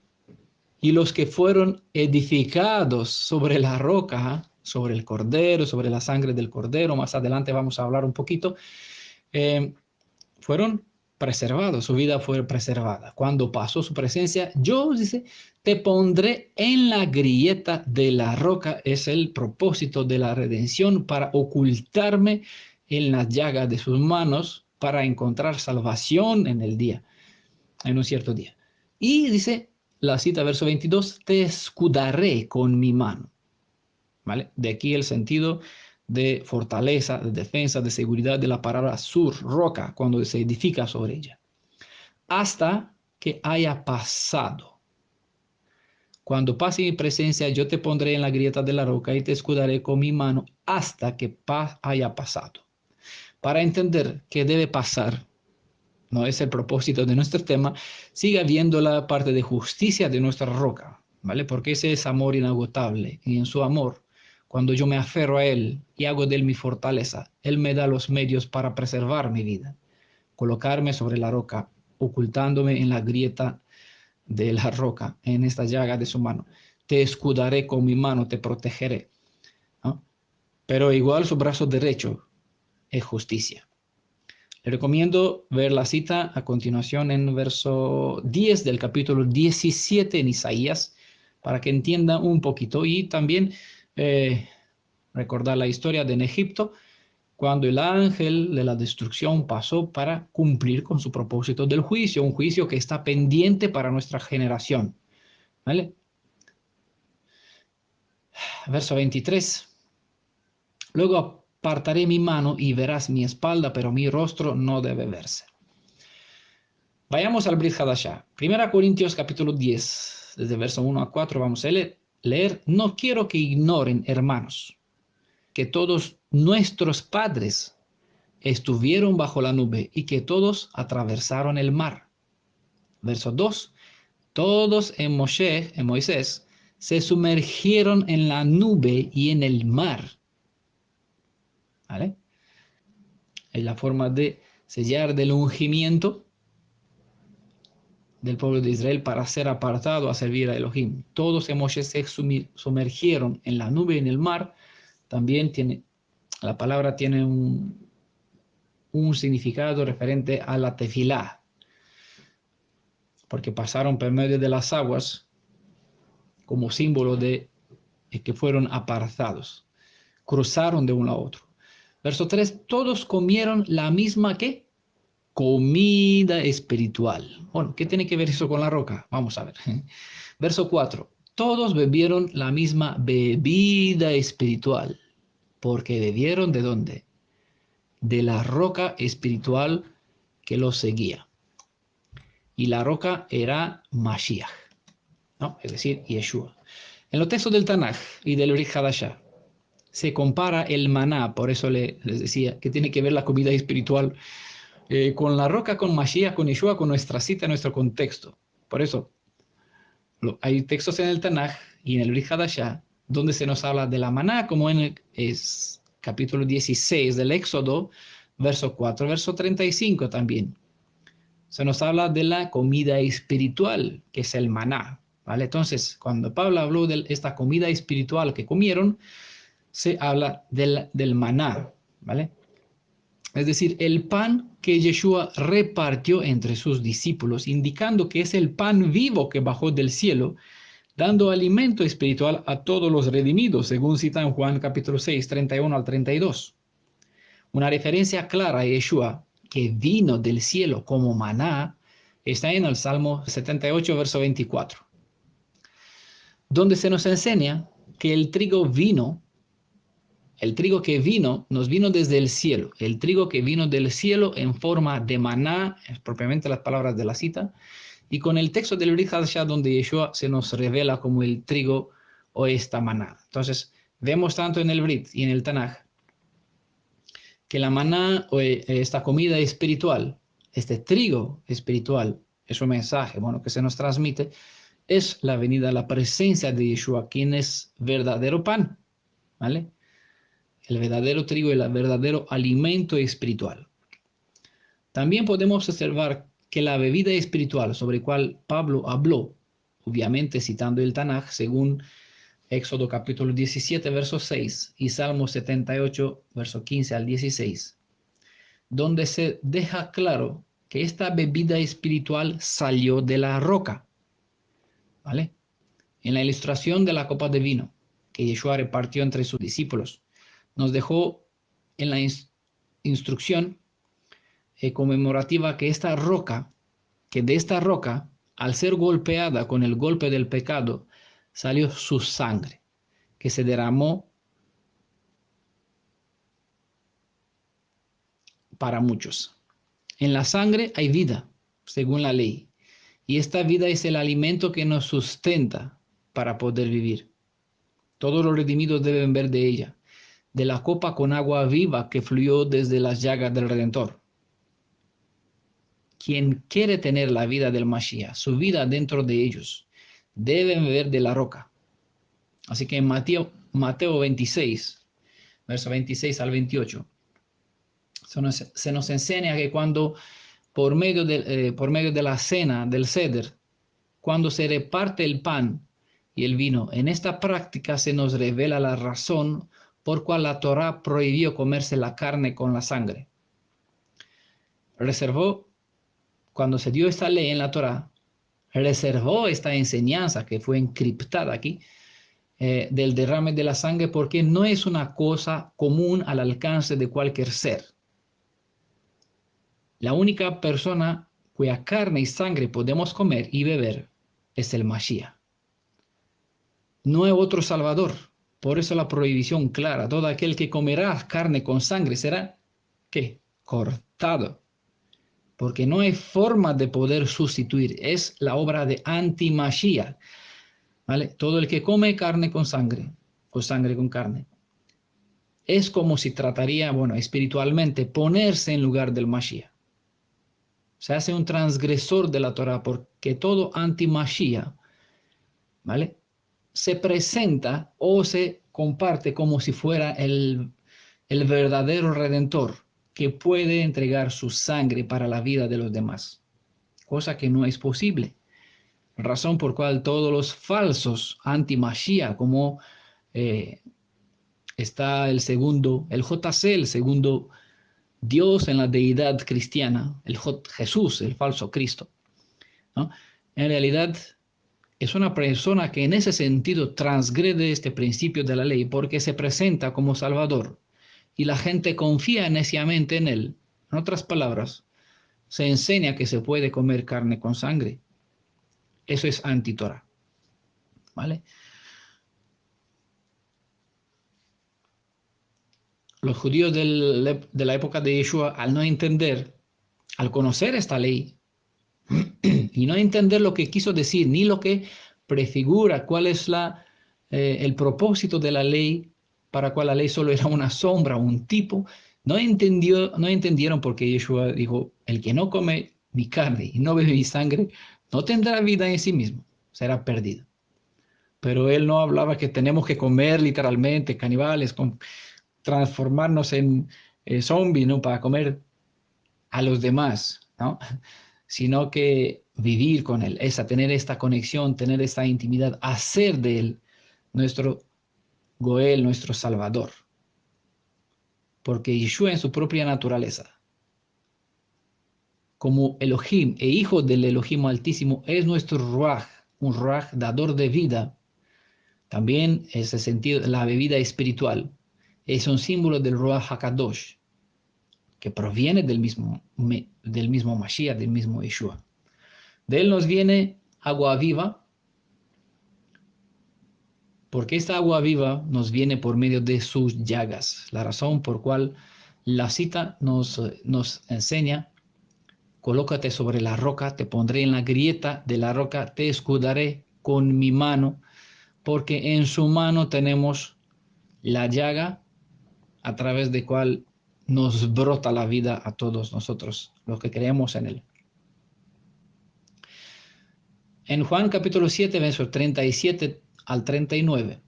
Speaker 1: y los que fueron edificados sobre la roca, sobre el cordero, sobre la sangre del cordero, más adelante vamos a hablar un poquito, fueron preservados, su vida fue preservada. Cuando pasó su presencia, yo, dice, te pondré en la grieta de la roca, es el propósito de la redención, para ocultarme en las llagas de sus manos, para encontrar salvación en el día, en un cierto día. Y dice la cita, verso 22, te escudaré con mi mano. ¿Vale? De aquí el sentido de fortaleza, de defensa, de seguridad de la palabra sur, roca, cuando se edifica sobre ella. Hasta que haya pasado. Cuando pase mi presencia, yo te pondré en la grieta de la roca y te escudaré con mi mano hasta que haya pasado. Para entender qué debe pasar, no es el propósito de nuestro tema, siga viendo la parte de justicia de nuestra roca, ¿vale? Porque ese es amor inagotable, y en su amor, cuando yo me aferro a Él y hago de Él mi fortaleza, Él me da los medios para preservar mi vida, colocarme sobre la roca, ocultándome en la grieta de la roca, en esta llaga de su mano. Te escudaré con mi mano, te protegeré, ¿no? Pero igual su brazo derecho es justicia. Le recomiendo ver la cita a continuación en verso 10 del capítulo 17 en Isaías, para que entienda un poquito. Y también recordar la historia de en Egipto, cuando el ángel de la destrucción pasó para cumplir con su propósito del juicio, un juicio que está pendiente para nuestra generación. ¿Vale? Verso 23. Luego apartaré mi mano y verás mi espalda, pero mi rostro no debe verse. Vayamos al Brit Hadashah. 1 Corintios capítulo 10, desde verso 1 a 4 vamos a leer. No quiero que ignoren, hermanos, que todos nuestros padres estuvieron bajo la nube y que todos atravesaron el mar. Verso 2. Todos en Moisés, se sumergieron en la nube y en el mar. ¿Vale? Es la forma de sellar del ungimiento del pueblo de Israel para ser apartado a servir a Elohim. Todos en Moisés se sumergieron en la nube y en el mar. También la palabra tiene un significado referente a la tefilá, porque pasaron por medio de las aguas como símbolo de que fueron apartados. Cruzaron de uno a otro. Verso 3, todos comieron la misma ¿qué? Comida espiritual. Bueno, ¿qué tiene que ver eso con la roca? Vamos a ver. Verso 4, todos bebieron la misma bebida espiritual, porque bebieron ¿de dónde? De la roca espiritual que los seguía. Y la roca era Mashiach, ¿no? Es decir, Yeshua. En los textos del Tanaj y del Brit Hadashah se compara el maná, por eso les decía que tiene que ver la comida espiritual con la roca, con Mashiach, con Yeshua, con nuestra cita, nuestro contexto. Por eso hay textos en el Tanaj y en el Brit Hadashah donde se nos habla de la maná, como en el capítulo 16 del Éxodo, verso 4, verso 35 también. Se nos habla de la comida espiritual, que es el maná, ¿vale? Entonces, cuando Pablo habló de esta comida espiritual que comieron, se habla del maná, ¿vale? Es decir, el pan que Yeshua repartió entre sus discípulos, indicando que es el pan vivo que bajó del cielo, dando alimento espiritual a todos los redimidos, según cita en Juan capítulo 6, 31 al 32. Una referencia clara a Yeshua, que vino del cielo como maná, está en el Salmo 78, verso 24, donde se nos enseña que el trigo que vino, nos vino desde el cielo. El trigo que vino del cielo en forma de maná, es propiamente las palabras de la cita, y con el texto del Brit Hadashah donde Yeshua se nos revela como el trigo o esta maná. Entonces, vemos tanto en el Brit y en el Tanaj que la maná o esta comida espiritual, este trigo espiritual, es un mensaje, bueno, que se nos transmite, es la venida, la presencia de Yeshua, quien es verdadero pan, ¿vale? El verdadero trigo y el verdadero alimento espiritual. También podemos observar que la bebida espiritual sobre la cual Pablo habló, obviamente citando el Tanaj, según Éxodo capítulo 17, verso 6 y Salmo 78, verso 15 al 16, donde se deja claro que esta bebida espiritual salió de la roca, ¿vale? En la ilustración de la copa de vino que Yeshua repartió entre sus discípulos, nos dejó en la instrucción conmemorativa que de esta roca, al ser golpeada con el golpe del pecado, salió su sangre, que se derramó para muchos. En la sangre hay vida, según la ley, y esta vida es el alimento que nos sustenta para poder vivir. Todos los redimidos deben beber de ella, de la copa con agua viva que fluyó desde las llagas del Redentor. Quien quiere tener la vida del Mashiach, su vida dentro de ellos, deben beber de la roca. Así que en Mateo 26, verso 26 al 28, se nos enseña que cuando por medio de la cena del Seder, cuando se reparte el pan y el vino, en esta práctica se nos revela la razón por cual la Torá prohibió comerse la carne con la sangre. Cuando se dio esta ley en la Torá, reservó esta enseñanza que fue encriptada aquí, del derrame de la sangre, porque no es una cosa común al alcance de cualquier ser. La única persona cuya carne y sangre podemos comer y beber es el Mashiach. No hay otro Salvador, Por eso la prohibición clara, todo aquel que comerá carne con sangre será, ¿qué? Cortado. Porque no hay forma de poder sustituir. Es la obra de anti-Mashiach, ¿vale? Todo el que come carne con sangre, o sangre con carne, es como si trataría, bueno, espiritualmente, ponerse en lugar del Mashiach. Se hace un transgresor de la Torah porque todo anti-Mashiach, ¿vale? Se presenta o se comparte como si fuera el verdadero Redentor que puede entregar su sangre para la vida de los demás, cosa que no es posible. Razón por cual todos los falsos anti-Mashiach, como está el segundo, el JC, el segundo Dios en la deidad cristiana, Jesús, el falso Cristo, ¿no? En realidad es una persona que en ese sentido transgrede este principio de la ley porque se presenta como Salvador y la gente confía neciamente en él. En otras palabras, se enseña que se puede comer carne con sangre. Eso es anti-Torah, ¿vale? Los judíos de la época de Yeshua, al no entender, al conocer esta ley y no entender lo que quiso decir, ni lo que prefigura, cuál es el propósito de la ley, para cual la ley solo era una sombra, un tipo, no entendieron por qué Yeshua dijo, el que no come mi carne y no bebe mi sangre, no tendrá vida en sí mismo, será perdido. Pero él no hablaba que tenemos que comer literalmente, caníbales, transformarnos en zombies, ¿no? Para comer a los demás, ¿no? Sino que vivir con él, tener esta conexión, tener esta intimidad, hacer de él nuestro Goel, nuestro Salvador. Porque Yeshua en su propia naturaleza, como Elohim e hijo del Elohim Altísimo, es nuestro Ruach, un Ruach dador de vida. También ese sentido, la bebida espiritual, es un símbolo del Ruach HaKadosh, que proviene del mismo Mashiach, del mismo Yeshua. De él nos viene agua viva, porque esta agua viva nos viene por medio de sus llagas. La razón por cual la cita nos enseña, colócate sobre la roca, te pondré en la grieta de la roca, te escudaré con mi mano, porque en su mano tenemos la llaga a través de cual nos brota la vida a todos nosotros, los que creemos en él. En Juan capítulo 7, versos 37 al 39,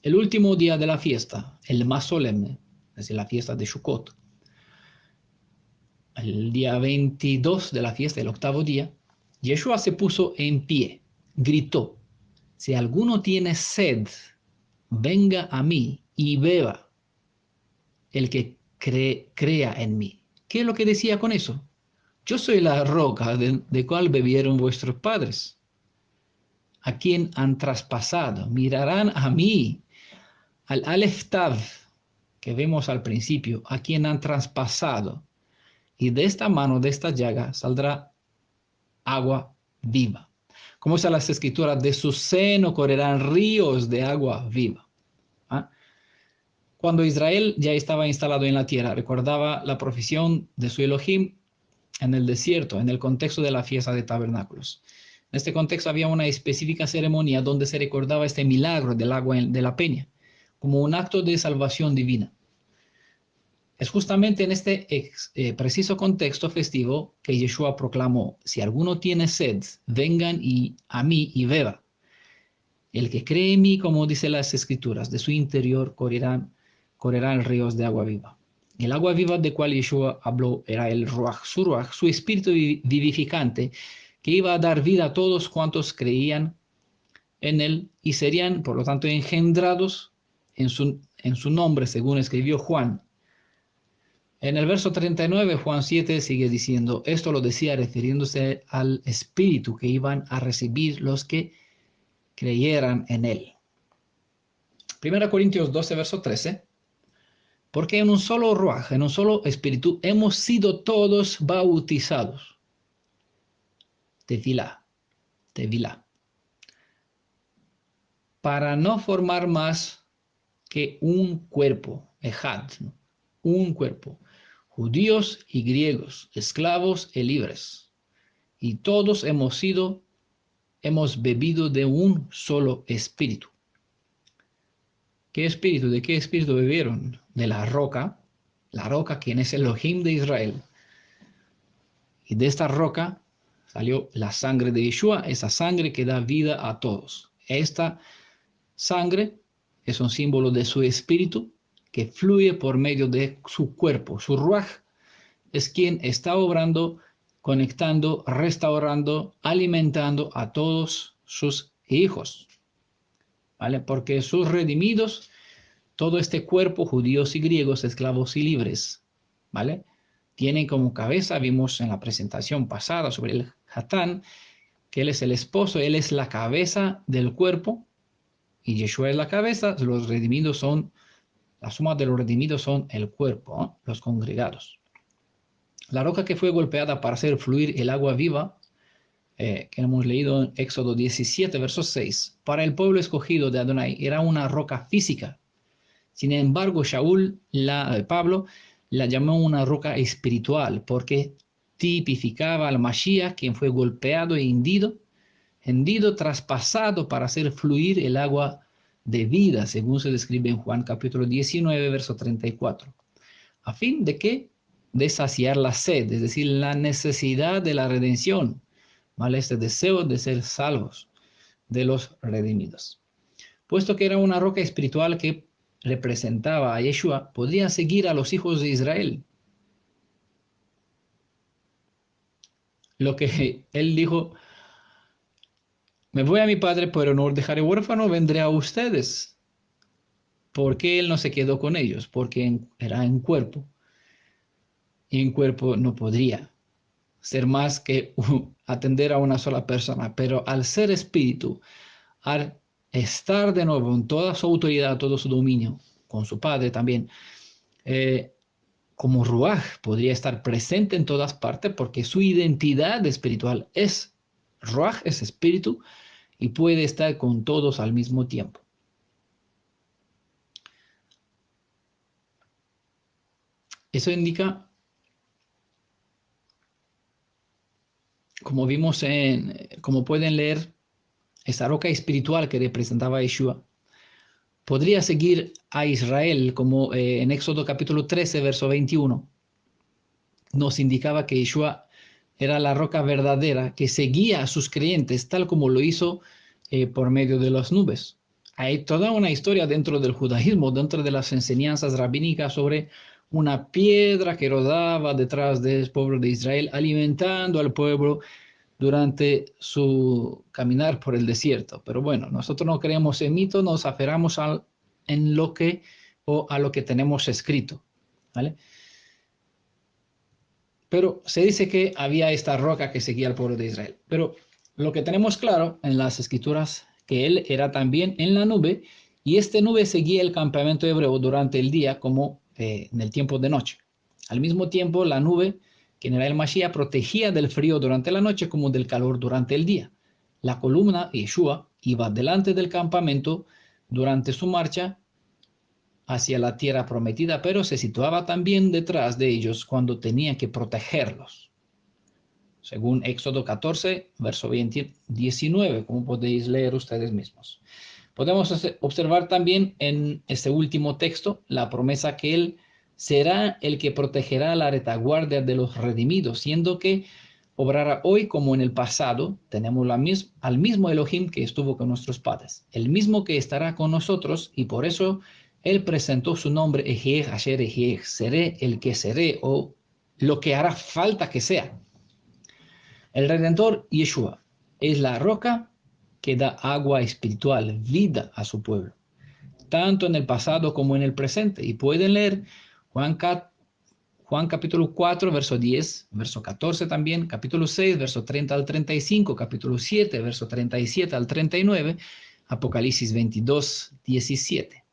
Speaker 1: el último día de la fiesta, el más solemne, es decir, la fiesta de Sukkot, el día 22 de la fiesta, el octavo día, Yeshua se puso en pie, gritó, si alguno tiene sed, venga a mí y beba, el que crea en mí. ¿Qué es lo que decía con eso? Yo soy la roca de cual bebieron vuestros padres, a quien han traspasado, mirarán a mí, al Aleph Tav, que vemos al principio, a quien han traspasado, y de esta mano, de esta llaga, saldrá agua viva. Como están las escrituras, de su seno correrán ríos de agua viva. ¿Ah? Cuando Israel ya estaba instalado en la tierra, recordaba la profesión de su Elohim en el desierto, en el contexto de la fiesta de tabernáculos. En este contexto había una específica ceremonia donde se recordaba este milagro del agua de la peña, como un acto de salvación divina. Es justamente en este preciso contexto festivo que Yeshua proclamó, si alguno tiene sed, vengan a mí y beba. El que cree en mí, como dice las escrituras, de su interior correrán ríos de agua viva. El agua viva de cual Yeshua habló era el Ruach, su espíritu vivificante, que iba a dar vida a todos cuantos creían en él y serían, por lo tanto, engendrados en su nombre, según escribió Juan. En el verso 39, Juan 7 sigue diciendo, esto lo decía refiriéndose al espíritu que iban a recibir los que creyeran en él. 1 Corintios 12, verso 13, porque en un solo ruaj, en un solo espíritu, hemos sido todos bautizados. Tevilá, para no formar más que un cuerpo, ejad, ¿no? Un cuerpo, judíos y griegos, esclavos y libres, y todos hemos bebido de un solo espíritu. ¿Qué espíritu? ¿De qué espíritu bebieron? De la roca quien es el Elohim de Israel. Y de esta roca salió la sangre de Yeshua, esa sangre que da vida a todos. Esta sangre es un símbolo de su espíritu que fluye por medio de su cuerpo. Su ruaj es quien está obrando, conectando, restaurando, alimentando a todos sus hijos. ¿Vale? Porque sus redimidos, todo este cuerpo, judíos y griegos, esclavos y libres, ¿vale? Tienen como cabeza, vimos en la presentación pasada sobre el Hatán, que él es el esposo, él es la cabeza del cuerpo, y Yeshua es la cabeza. Los redimidos son, la suma de los redimidos son el cuerpo, ¿no? Los congregados. La roca que fue golpeada para hacer fluir el agua viva, que hemos leído en Éxodo 17, verso 6, para el pueblo escogido de Adonai era una roca física. Sin embargo, Pablo la llamó una roca espiritual porque tipificaba al Mashiach, quien fue golpeado e hendido, traspasado para hacer fluir el agua de vida, según se describe en Juan capítulo 19, verso 34. ¿A fin de qué? De saciar la sed, es decir, la necesidad de la redención, ¿vale? Este deseo de ser salvos de los redimidos. Puesto que era una roca espiritual que representaba a Yeshua, podría seguir a los hijos de Israel. Lo que él dijo: me voy a mi padre, pero no os dejaré huérfano, vendré a ustedes. ¿Por qué él no se quedó con ellos? Porque era en cuerpo. Y en cuerpo no podría ser más que atender a una sola persona. Pero al ser espíritu, al estar de nuevo en toda su autoridad, todo su dominio, con su padre también, como Ruaj, podría estar presente en todas partes porque su identidad espiritual es Ruaj, es espíritu, y puede estar con todos al mismo tiempo. Eso indica, como vimos como pueden leer, esa roca espiritual que representaba a Yeshua podría seguir a Israel, como en Éxodo capítulo 13, verso 21, nos indicaba que Yeshua era la roca verdadera que seguía a sus creyentes, tal como lo hizo por medio de las nubes. Hay toda una historia dentro del judaísmo, dentro de las enseñanzas rabínicas, sobre una piedra que rodaba detrás del pueblo de Israel, alimentando al pueblo durante su caminar por el desierto. Pero bueno, nosotros no creemos en mito, nos aferramos a lo que tenemos escrito, ¿vale? Pero se dice que había esta roca que seguía al pueblo de Israel. Pero lo que tenemos claro en las escrituras, que él era también en la nube, y esta nube seguía el campamento hebreo durante el día como en el tiempo de noche. Al mismo tiempo, la nube, quien era el Mashiach, protegía del frío durante la noche como del calor durante el día. La columna, Yeshua, iba delante del campamento durante su marcha hacia la tierra prometida, pero se situaba también detrás de ellos cuando tenían que protegerlos. Según Éxodo 14, verso 19, como podéis leer ustedes mismos. Podemos observar también en este último texto la promesa que él será el que protegerá la retaguardia de los redimidos, siendo que obrará hoy como en el pasado. Tenemos al mismo Elohim que estuvo con nuestros padres, el mismo que estará con nosotros, y por eso él presentó su nombre, Ejiej Asher Ejiej, seré el que seré, o lo que hará falta que sea. El Redentor, Yeshua, es la roca que da agua espiritual, vida a su pueblo, tanto en el pasado como en el presente. Y pueden leer Juan capítulo 4, verso 10, verso 14 también, capítulo 6, verso 30 al 35, capítulo 7, verso 37 al 39, Apocalipsis 22, 17.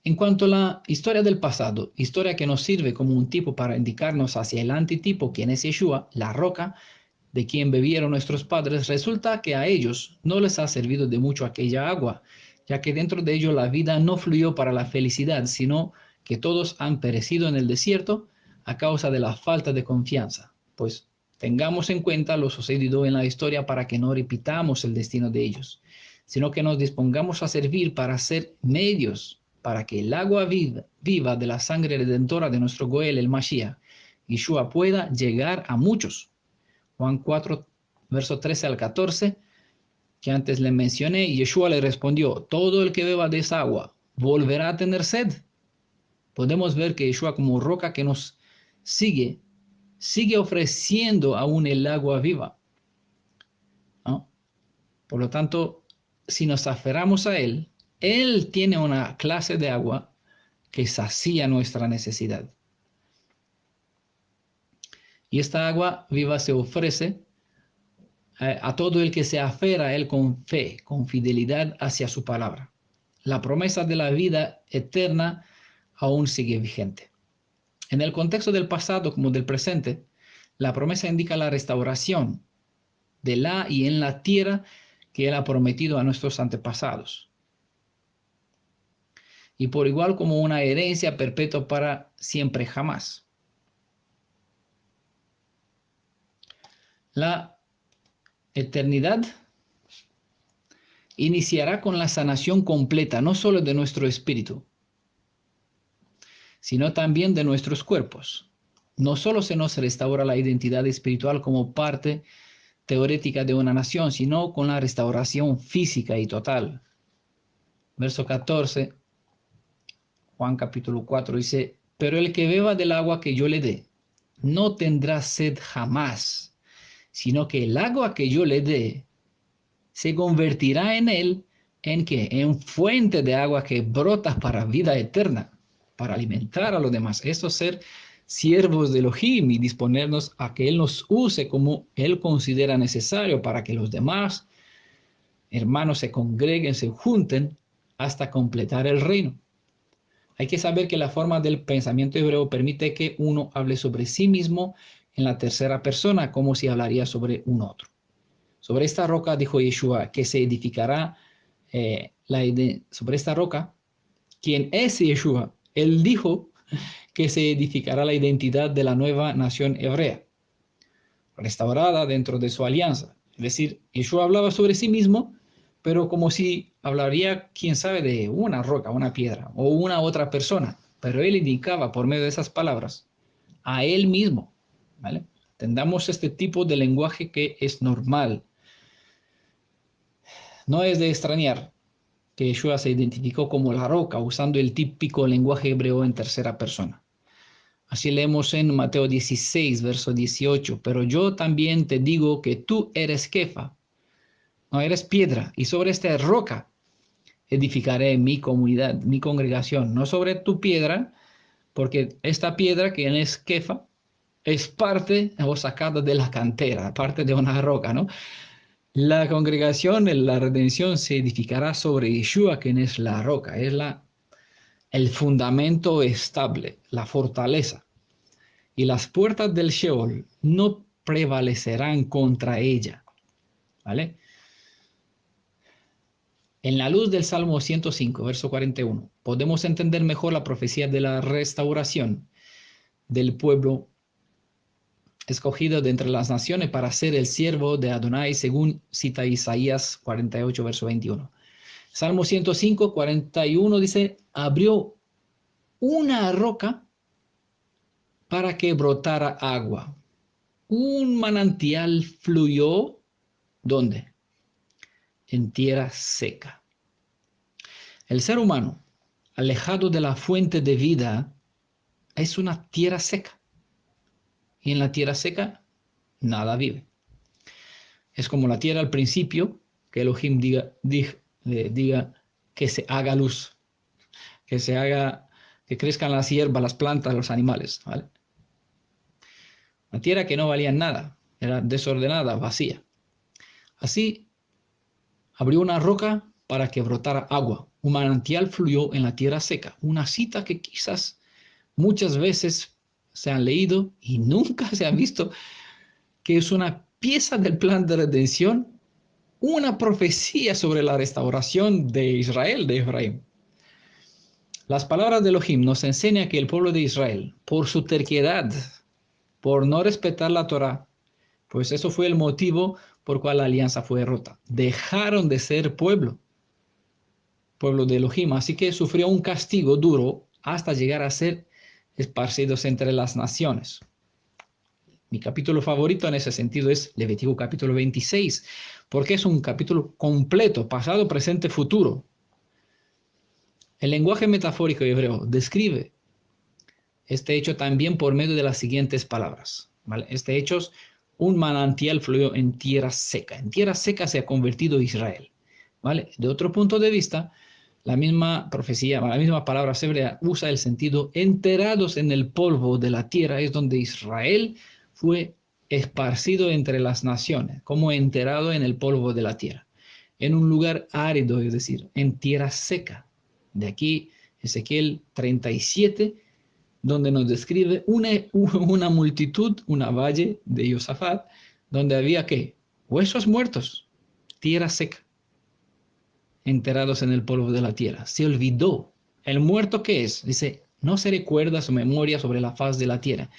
Speaker 1: En cuanto a la historia del pasado, historia que nos sirve como un tipo para indicarnos hacia el antitipo, quien es Yeshua, la roca de quien bebieron nuestros padres, resulta que a ellos no les ha servido de mucho aquella agua, ya que dentro de ello la vida no fluyó para la felicidad, sino que todos han perecido en el desierto a causa de la falta de confianza. Pues tengamos en cuenta lo sucedido en la historia para que no repitamos el destino de ellos, sino que nos dispongamos a servir para ser medios para que el agua viva de la sangre redentora de nuestro Goel, el Mashiach, Yeshua, pueda llegar a muchos. Juan 4, verso 13 al 14, que antes le mencioné, Yeshua le respondió, todo el que beba de esa agua volverá a tener sed. Podemos ver que Yeshua, como roca que nos sigue ofreciendo aún el agua viva, ¿no? Por lo tanto, si nos aferramos a Él, Él tiene una clase de agua que sacía nuestra necesidad. Y esta agua viva se ofrece a todo el que se aferra a Él con fe, con fidelidad hacia su palabra. La promesa de la vida eterna aún sigue vigente. En el contexto del pasado como del presente, la promesa indica la restauración de la y en la tierra que Él ha prometido a nuestros antepasados. Y por igual como una herencia perpetua para siempre jamás. La eternidad iniciará con la sanación completa, no solo de nuestro espíritu, sino también de nuestros cuerpos. No solo se nos restaura la identidad espiritual como parte teorética de una nación, sino con la restauración física y total. Verso 14, Juan capítulo 4 dice, pero el que beba del agua que yo le dé, no tendrá sed jamás, sino que el agua que yo le dé se convertirá en él, ¿en qué? En fuente de agua que brota para vida eterna, para alimentar a los demás. Eso es ser siervos de Elohim y disponernos a que Él nos use como Él considera necesario para que los demás hermanos se congreguen, se junten hasta completar el reino. Hay que saber que la forma del pensamiento hebreo permite que uno hable sobre sí mismo en la tercera persona, como si hablaría sobre un otro. Sobre esta roca, dijo Yeshua, que se edificará, sobre esta roca, quien es Yeshua, Él dijo que se edificará la identidad de la nueva nación hebrea, restaurada dentro de su alianza. Es decir, Yeshua hablaba sobre sí mismo, pero como si hablaría, quién sabe, de una roca, una piedra o una otra persona. Pero Él indicaba por medio de esas palabras a Él mismo, ¿vale? Entendamos este tipo de lenguaje que es normal. No es de extrañar que Yeshua se identificó como la roca usando el típico lenguaje hebreo en tercera persona. Así leemos en Mateo 16, verso 18, pero yo también te digo que tú eres Kefa, no eres piedra, y sobre esta roca edificaré mi comunidad, mi congregación, no sobre tu piedra, porque esta piedra que es Kefa es parte o sacada de la cantera, parte de una roca, ¿no? La congregación, la redención se edificará sobre Yeshua, quien es la roca, es el fundamento estable, la fortaleza. Y las puertas del Sheol no prevalecerán contra ella. ¿Vale? En la luz del Salmo 105, verso 41, podemos entender mejor la profecía de la restauración del pueblo escogido de entre las naciones para ser el siervo de Adonai, según cita Isaías 48, verso 21. Salmo 105, 41 dice, abrió una roca para que brotara agua. Un manantial fluyó, ¿dónde? En tierra seca. El ser humano, alejado de la fuente de vida, es una tierra seca. Y en la tierra seca, nada vive. Es como la tierra al principio, que Elohim diga que se haga luz, que crezcan las hierbas, las plantas, los animales, ¿vale? Una tierra que no valía nada, era desordenada, vacía. Así abrió una roca para que brotara agua. Un manantial fluyó en la tierra seca. Una cita que quizás muchas veces se han leído y nunca se ha visto, que es una pieza del plan de redención una profecía sobre la restauración de Israel, de Efraín. Las palabras de Elohim nos enseñan que el pueblo de Israel, por su terquedad, por no respetar la Torá, pues eso fue el motivo por cual la alianza fue rota. Dejaron de ser pueblo de Elohim, así que sufrió un castigo duro hasta llegar a ser esparcidos entre las naciones. Mi capítulo favorito en ese sentido es Levítico capítulo 26, porque es un capítulo completo, pasado, presente, futuro. El lenguaje metafórico hebreo describe este hecho también por medio de las siguientes palabras, ¿vale? Este hecho es: un manantial fluyó en tierra seca. En tierra seca se ha convertido Israel, ¿vale? De otro punto de vista, la misma profecía, la misma palabra hebrea usa el sentido enterados en el polvo de la tierra, es donde Israel fue esparcido entre las naciones, como enterado en el polvo de la tierra, en un lugar árido, es decir, en tierra seca. De aquí Ezequiel 37, donde nos describe una multitud, una valle de Josafat, donde había ¿qué? Huesos muertos, tierra seca, enterrados en el polvo de la tierra. Se olvidó. ¿El muerto qué es? Dice, no se recuerda su memoria sobre la faz de la tierra.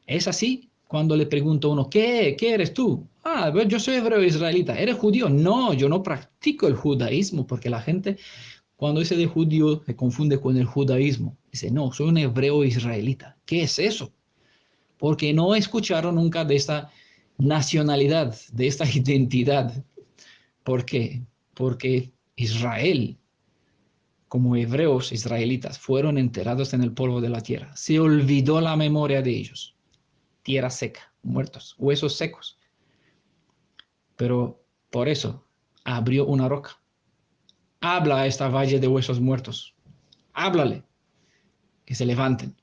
Speaker 1: Es así cuando le pregunto a uno, ¿qué eres tú? Ah, yo soy hebreo israelita. ¿Eres judío? No, yo no practico el judaísmo, porque la gente cuando dice de judío se confunde con el judaísmo. Dice, no, soy un hebreo israelita. ¿Qué es eso? Porque no escucharon nunca de esta nacionalidad, de esta identidad. ¿Por qué? Porque Israel, como hebreos israelitas, fueron enterrados en el polvo de la tierra. Se olvidó la memoria de ellos. Tierra seca, muertos, huesos secos. Pero por eso abrió una roca. Habla a esta valle de huesos muertos. Háblale, que se levanten.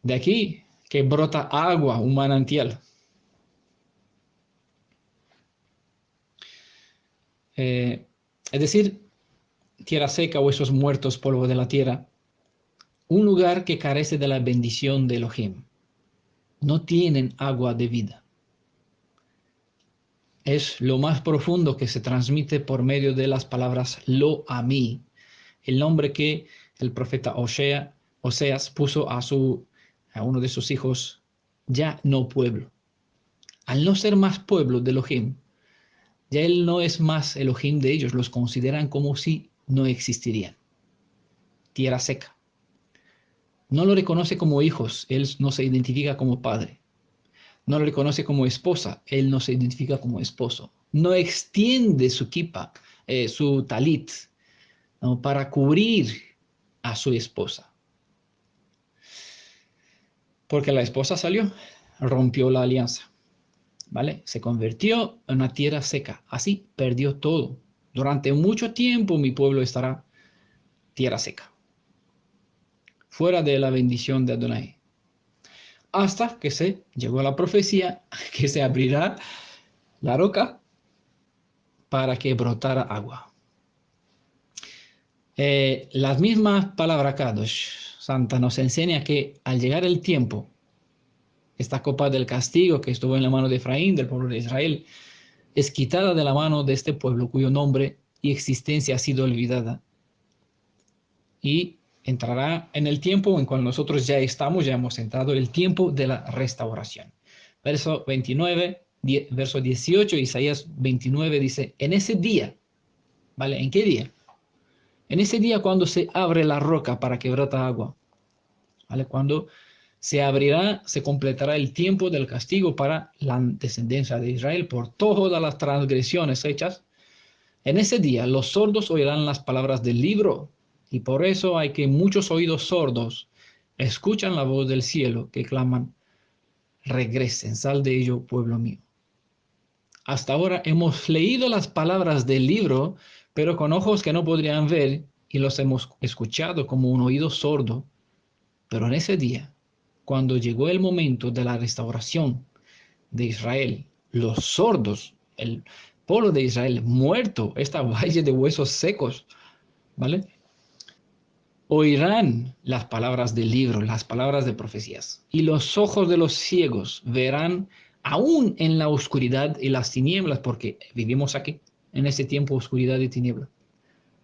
Speaker 1: De aquí que brota agua, un manantial. Es decir, tierra seca, huesos muertos, polvo de la tierra. Un lugar que carece de la bendición de Elohim. No tienen agua de vida. Es lo más profundo que se transmite por medio de las palabras lo a mí, el nombre que el profeta Oseas puso a uno de sus hijos, ya no pueblo. Al no ser más pueblo de Elohim, ya él no es más Elohim de ellos, los consideran como si no existirían. Tierra seca. No lo reconoce como hijos, él no se identifica como padre. No lo reconoce como esposa, él no se identifica como esposo. No extiende su kippah, su talit, ¿no? Para cubrir a su esposa. Porque la esposa salió, rompió la alianza, ¿vale? Se convirtió en una tierra seca. Así perdió todo. Durante mucho tiempo mi pueblo estará tierra seca, fuera de la bendición de Adonai. Hasta que se llegó a la profecía que se abrirá la roca para que brotara agua. Las mismas palabras Kadosh Santa nos enseña que al llegar el tiempo, esta copa del castigo que estuvo en la mano de Efraín, del pueblo de Israel, es quitada de la mano de este pueblo cuyo nombre y existencia ha sido olvidada. Y entrará en el tiempo en cual nosotros ya hemos entrado, el tiempo de la restauración. Verso 29, verso 18, Isaías 29 dice, en ese día, ¿vale? ¿En qué día? En ese día cuando se abre la roca para que brota agua, ¿vale? Cuando se abrirá, se completará el tiempo del castigo para la descendencia de Israel por todas las transgresiones hechas. En ese día los sordos oirán las palabras del libro, y por eso hay que muchos oídos sordos escuchan la voz del cielo que claman, regresen, sal de ello, pueblo mío. Hasta ahora hemos leído las palabras del libro, pero con ojos que no podrían ver, y los hemos escuchado como un oído sordo. Pero en ese día, cuando llegó el momento de la restauración de Israel, los sordos, el pueblo de Israel muerto, esta valle de huesos secos, ¿vale? Oirán las palabras del libro, las palabras de profecías, y los ojos de los ciegos verán aún en la oscuridad y las tinieblas, porque vivimos aquí, en este tiempo oscuridad y tiniebla,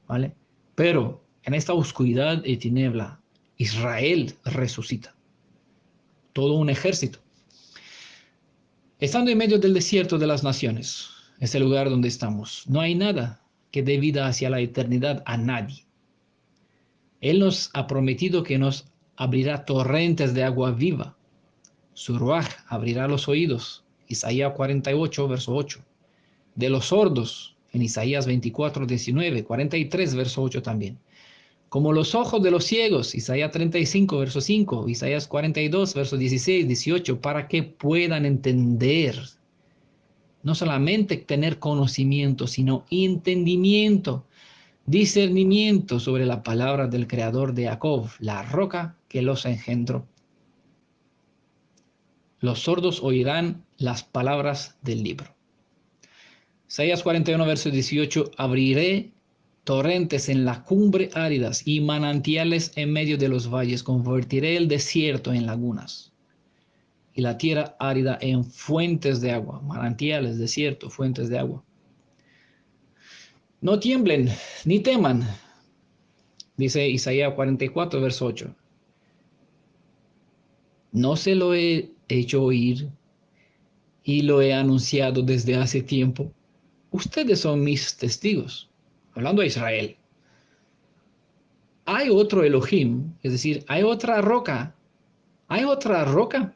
Speaker 1: ¿vale? Pero en esta oscuridad y tiniebla, Israel resucita, todo un ejército. Estando en medio del desierto de las naciones, es el lugar donde estamos, no hay nada que dé vida hacia la eternidad a nadie. Él nos ha prometido que nos abrirá torrentes de agua viva. Su ruaj abrirá los oídos. Isaías 48, verso 8. De los sordos, en Isaías 24, 19, 43, verso 8 también. Como los ojos de los ciegos, Isaías 35, verso 5, Isaías 42, verso 16, 18, para que puedan entender. No solamente tener conocimiento, sino entendimiento, discernimiento sobre la palabra del Creador de Jacob, la roca que los engendró. Los sordos oirán las palabras del libro. Isaías 41, verso 18, abriré torrentes en la cumbre áridas y manantiales en medio de los valles, convertiré el desierto en lagunas y la tierra árida en fuentes de agua, manantiales, desierto, fuentes de agua. No tiemblen ni teman, dice Isaías 44, verso 8. No se lo he hecho oír y lo he anunciado desde hace tiempo. Ustedes son mis testigos. Hablando a Israel. Hay otro Elohim, es decir, hay otra roca. ¿Hay otra roca?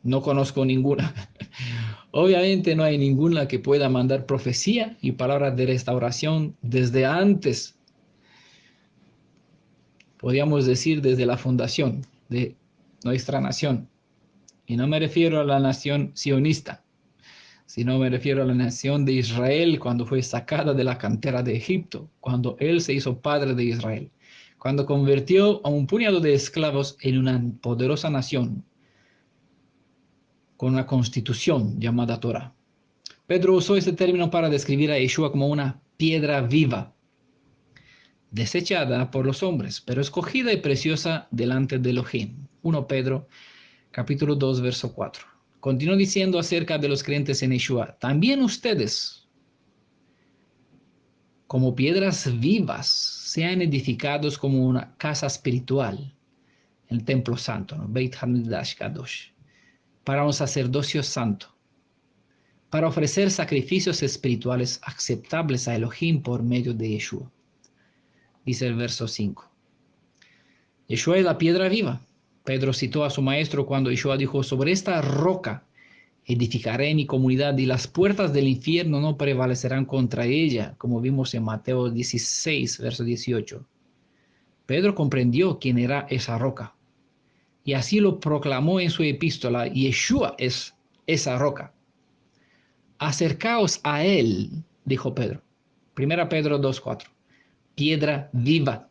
Speaker 1: No conozco ninguna. Obviamente no hay ninguna que pueda mandar profecía y palabras de restauración desde antes. Podríamos decir desde la fundación de nuestra nación. Y no me refiero a la nación sionista, sino me refiero a la nación de Israel cuando fue sacada de la cantera de Egipto, cuando él se hizo padre de Israel, cuando convirtió a un puñado de esclavos en una poderosa nación con una constitución llamada Torah. Pedro usó este término para describir a Yeshua como una piedra viva, desechada por los hombres, pero escogida y preciosa delante de Elohim. 1 Pedro, capítulo 2, verso 4. Continuó diciendo acerca de los creyentes en Yeshua, también ustedes, como piedras vivas, sean edificados como una casa espiritual, el templo santo, ¿no? Beit Hamikdash Kadosh, para un sacerdocio santo, para ofrecer sacrificios espirituales aceptables a Elohim por medio de Yeshua. Dice el verso 5. Yeshua es la piedra viva. Pedro citó a su maestro cuando Yeshua dijo, sobre esta roca edificaré mi comunidad y las puertas del infierno no prevalecerán contra ella, como vimos en Mateo 16, verso 18. Pedro comprendió quién era esa roca y así lo proclamó en su epístola, Yeshua es esa roca. Acercaos a él, dijo Pedro. 1 Pedro 2:4. Piedra viva.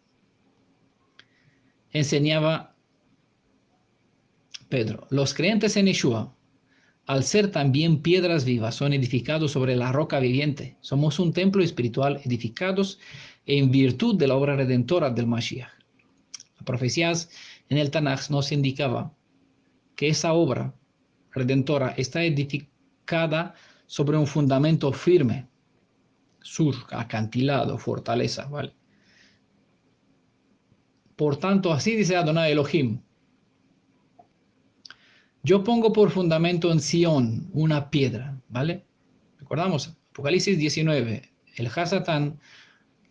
Speaker 1: Enseñaba Pedro. Los creyentes en Yeshua, al ser también piedras vivas, son edificados sobre la roca viviente. Somos un templo espiritual edificados en virtud de la obra redentora del Mashiach. Las profecías en el Tanaj nos indicaba que esa obra redentora está edificada sobre un fundamento firme, sur, acantilado, fortaleza, ¿vale? Por tanto, así dice Adonai Elohim, yo pongo por fundamento en Sión una piedra, ¿vale? Recordamos, Apocalipsis 19, el Hasatán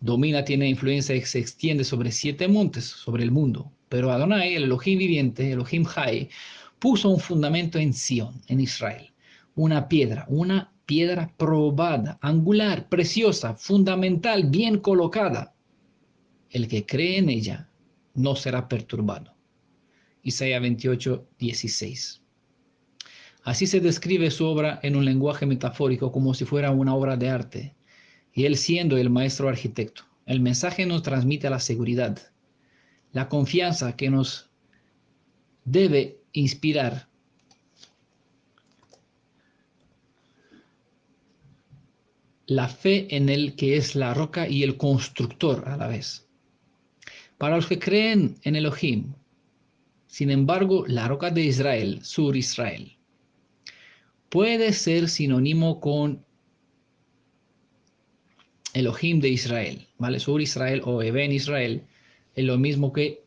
Speaker 1: domina, tiene influencia y se extiende sobre 7 montes, sobre el mundo. Pero Adonai, el Elohim viviente, Elohim Jai, puso un fundamento en Sión, en Israel. Una piedra probada, angular, preciosa, fundamental, bien colocada. El que cree en ella no será perturbado. Isaías 28, 16. Así se describe su obra en un lenguaje metafórico como si fuera una obra de arte, y él siendo el maestro arquitecto. El mensaje nos transmite la seguridad, la confianza que nos debe inspirar la fe en él que es la roca y el constructor a la vez. Para los que creen en Elohim, sin embargo, la roca de Israel, Sur Israel, puede ser sinónimo con Elohim de Israel, ¿vale? Sur Israel o Eben Israel es lo mismo que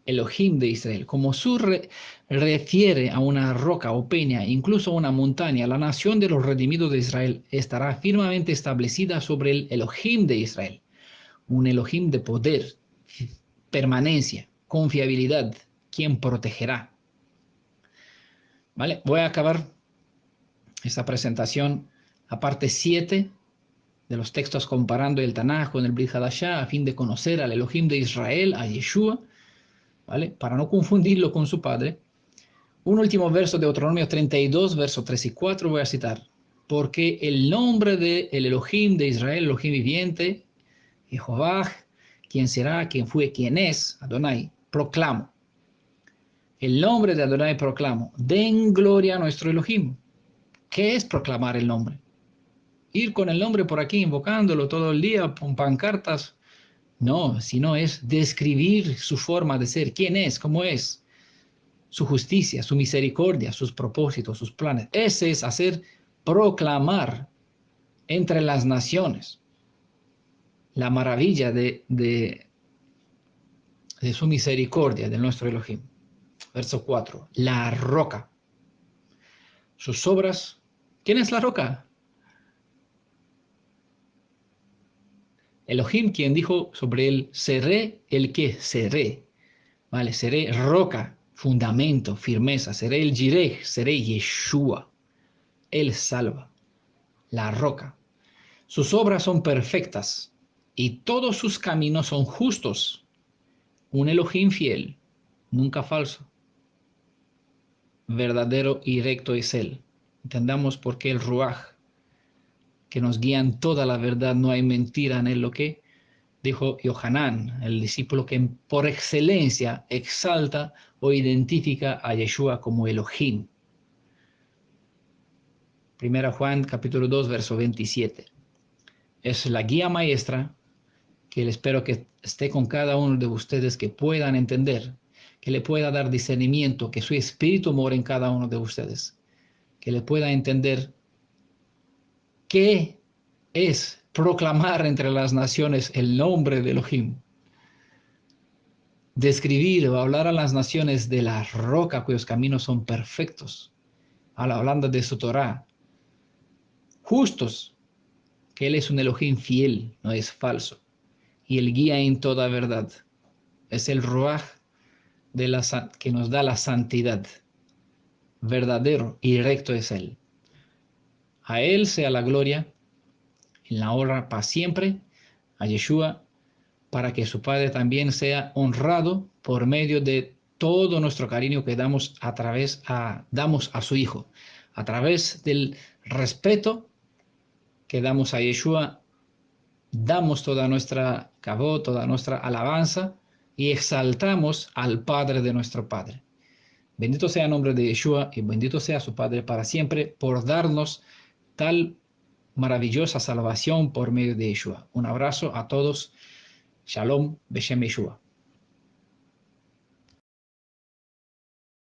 Speaker 1: Elohim de Israel. Como Sur refiere a una roca o peña, incluso a una montaña, la nación de los redimidos de Israel estará firmemente establecida sobre el Elohim de Israel. Un Elohim de poder, permanencia, confiabilidad, quien protegerá. ¿Vale? Voy a acabar esta presentación, la parte 7 de los textos comparando el Tanaj con el Brit Hadashah, a fin de conocer al Elohim de Israel, a Yeshua, ¿vale? Para no confundirlo con su padre. Un último verso de Deuteronomio 32, versos 3 y 4 voy a citar. Porque el nombre del Elohim de Israel, Elohim viviente, Jehová, quien será, quien fue, quien es, Adonai, proclamo. El nombre de Adonai proclamo. Den gloria a nuestro Elohim. ¿Qué es proclamar el nombre? Ir con el nombre por aquí invocándolo todo el día con pancartas. No, sino es describir su forma de ser, quién es, cómo es, su justicia, su misericordia, sus propósitos, sus planes. Ese es hacer proclamar entre las naciones la maravilla de su misericordia, de nuestro Elohim. Verso 4, la roca. Sus obras. ¿Quién es la roca? Elohim, quien dijo sobre él, seré el que seré. Vale, seré roca, fundamento, firmeza. Seré el Jireh, seré Yeshua. Él salva. La roca. Sus obras son perfectas y todos sus caminos son justos. Un Elohim fiel, nunca falso. Verdadero y recto es él. Entendamos por qué el Ruach, que nos guía en toda la verdad, no hay mentira en él, lo que dijo Yohanan, el discípulo que por excelencia exalta o identifica a Yeshua como Elohim. 1 Juan capítulo 2, verso 27. Es la guía maestra que espero que esté con cada uno de ustedes, que puedan entender, que le pueda dar discernimiento, que su espíritu more en cada uno de ustedes, que le pueda entender qué es proclamar entre las naciones el nombre de Elohim. Describir o hablar a las naciones de la roca cuyos caminos son perfectos, hablando de su Torah. Justos, que Él es un Elohim fiel, no es falso, y el guía en toda verdad. Es el Ruach que nos da la santidad. Verdadero y recto es Él. A Él sea la gloria en la honra para siempre, a Yeshua, para que su Padre también sea honrado por medio de todo nuestro cariño que damos damos a su Hijo, a través del respeto que damos a Yeshua, damos toda nuestra kavod, toda nuestra alabanza y exaltamos al Padre de nuestro Padre. Bendito sea el nombre de Yeshua y bendito sea su Padre para siempre por darnos tal maravillosa salvación por medio de Yeshua. Un abrazo a todos. Shalom, Beshem Yeshua.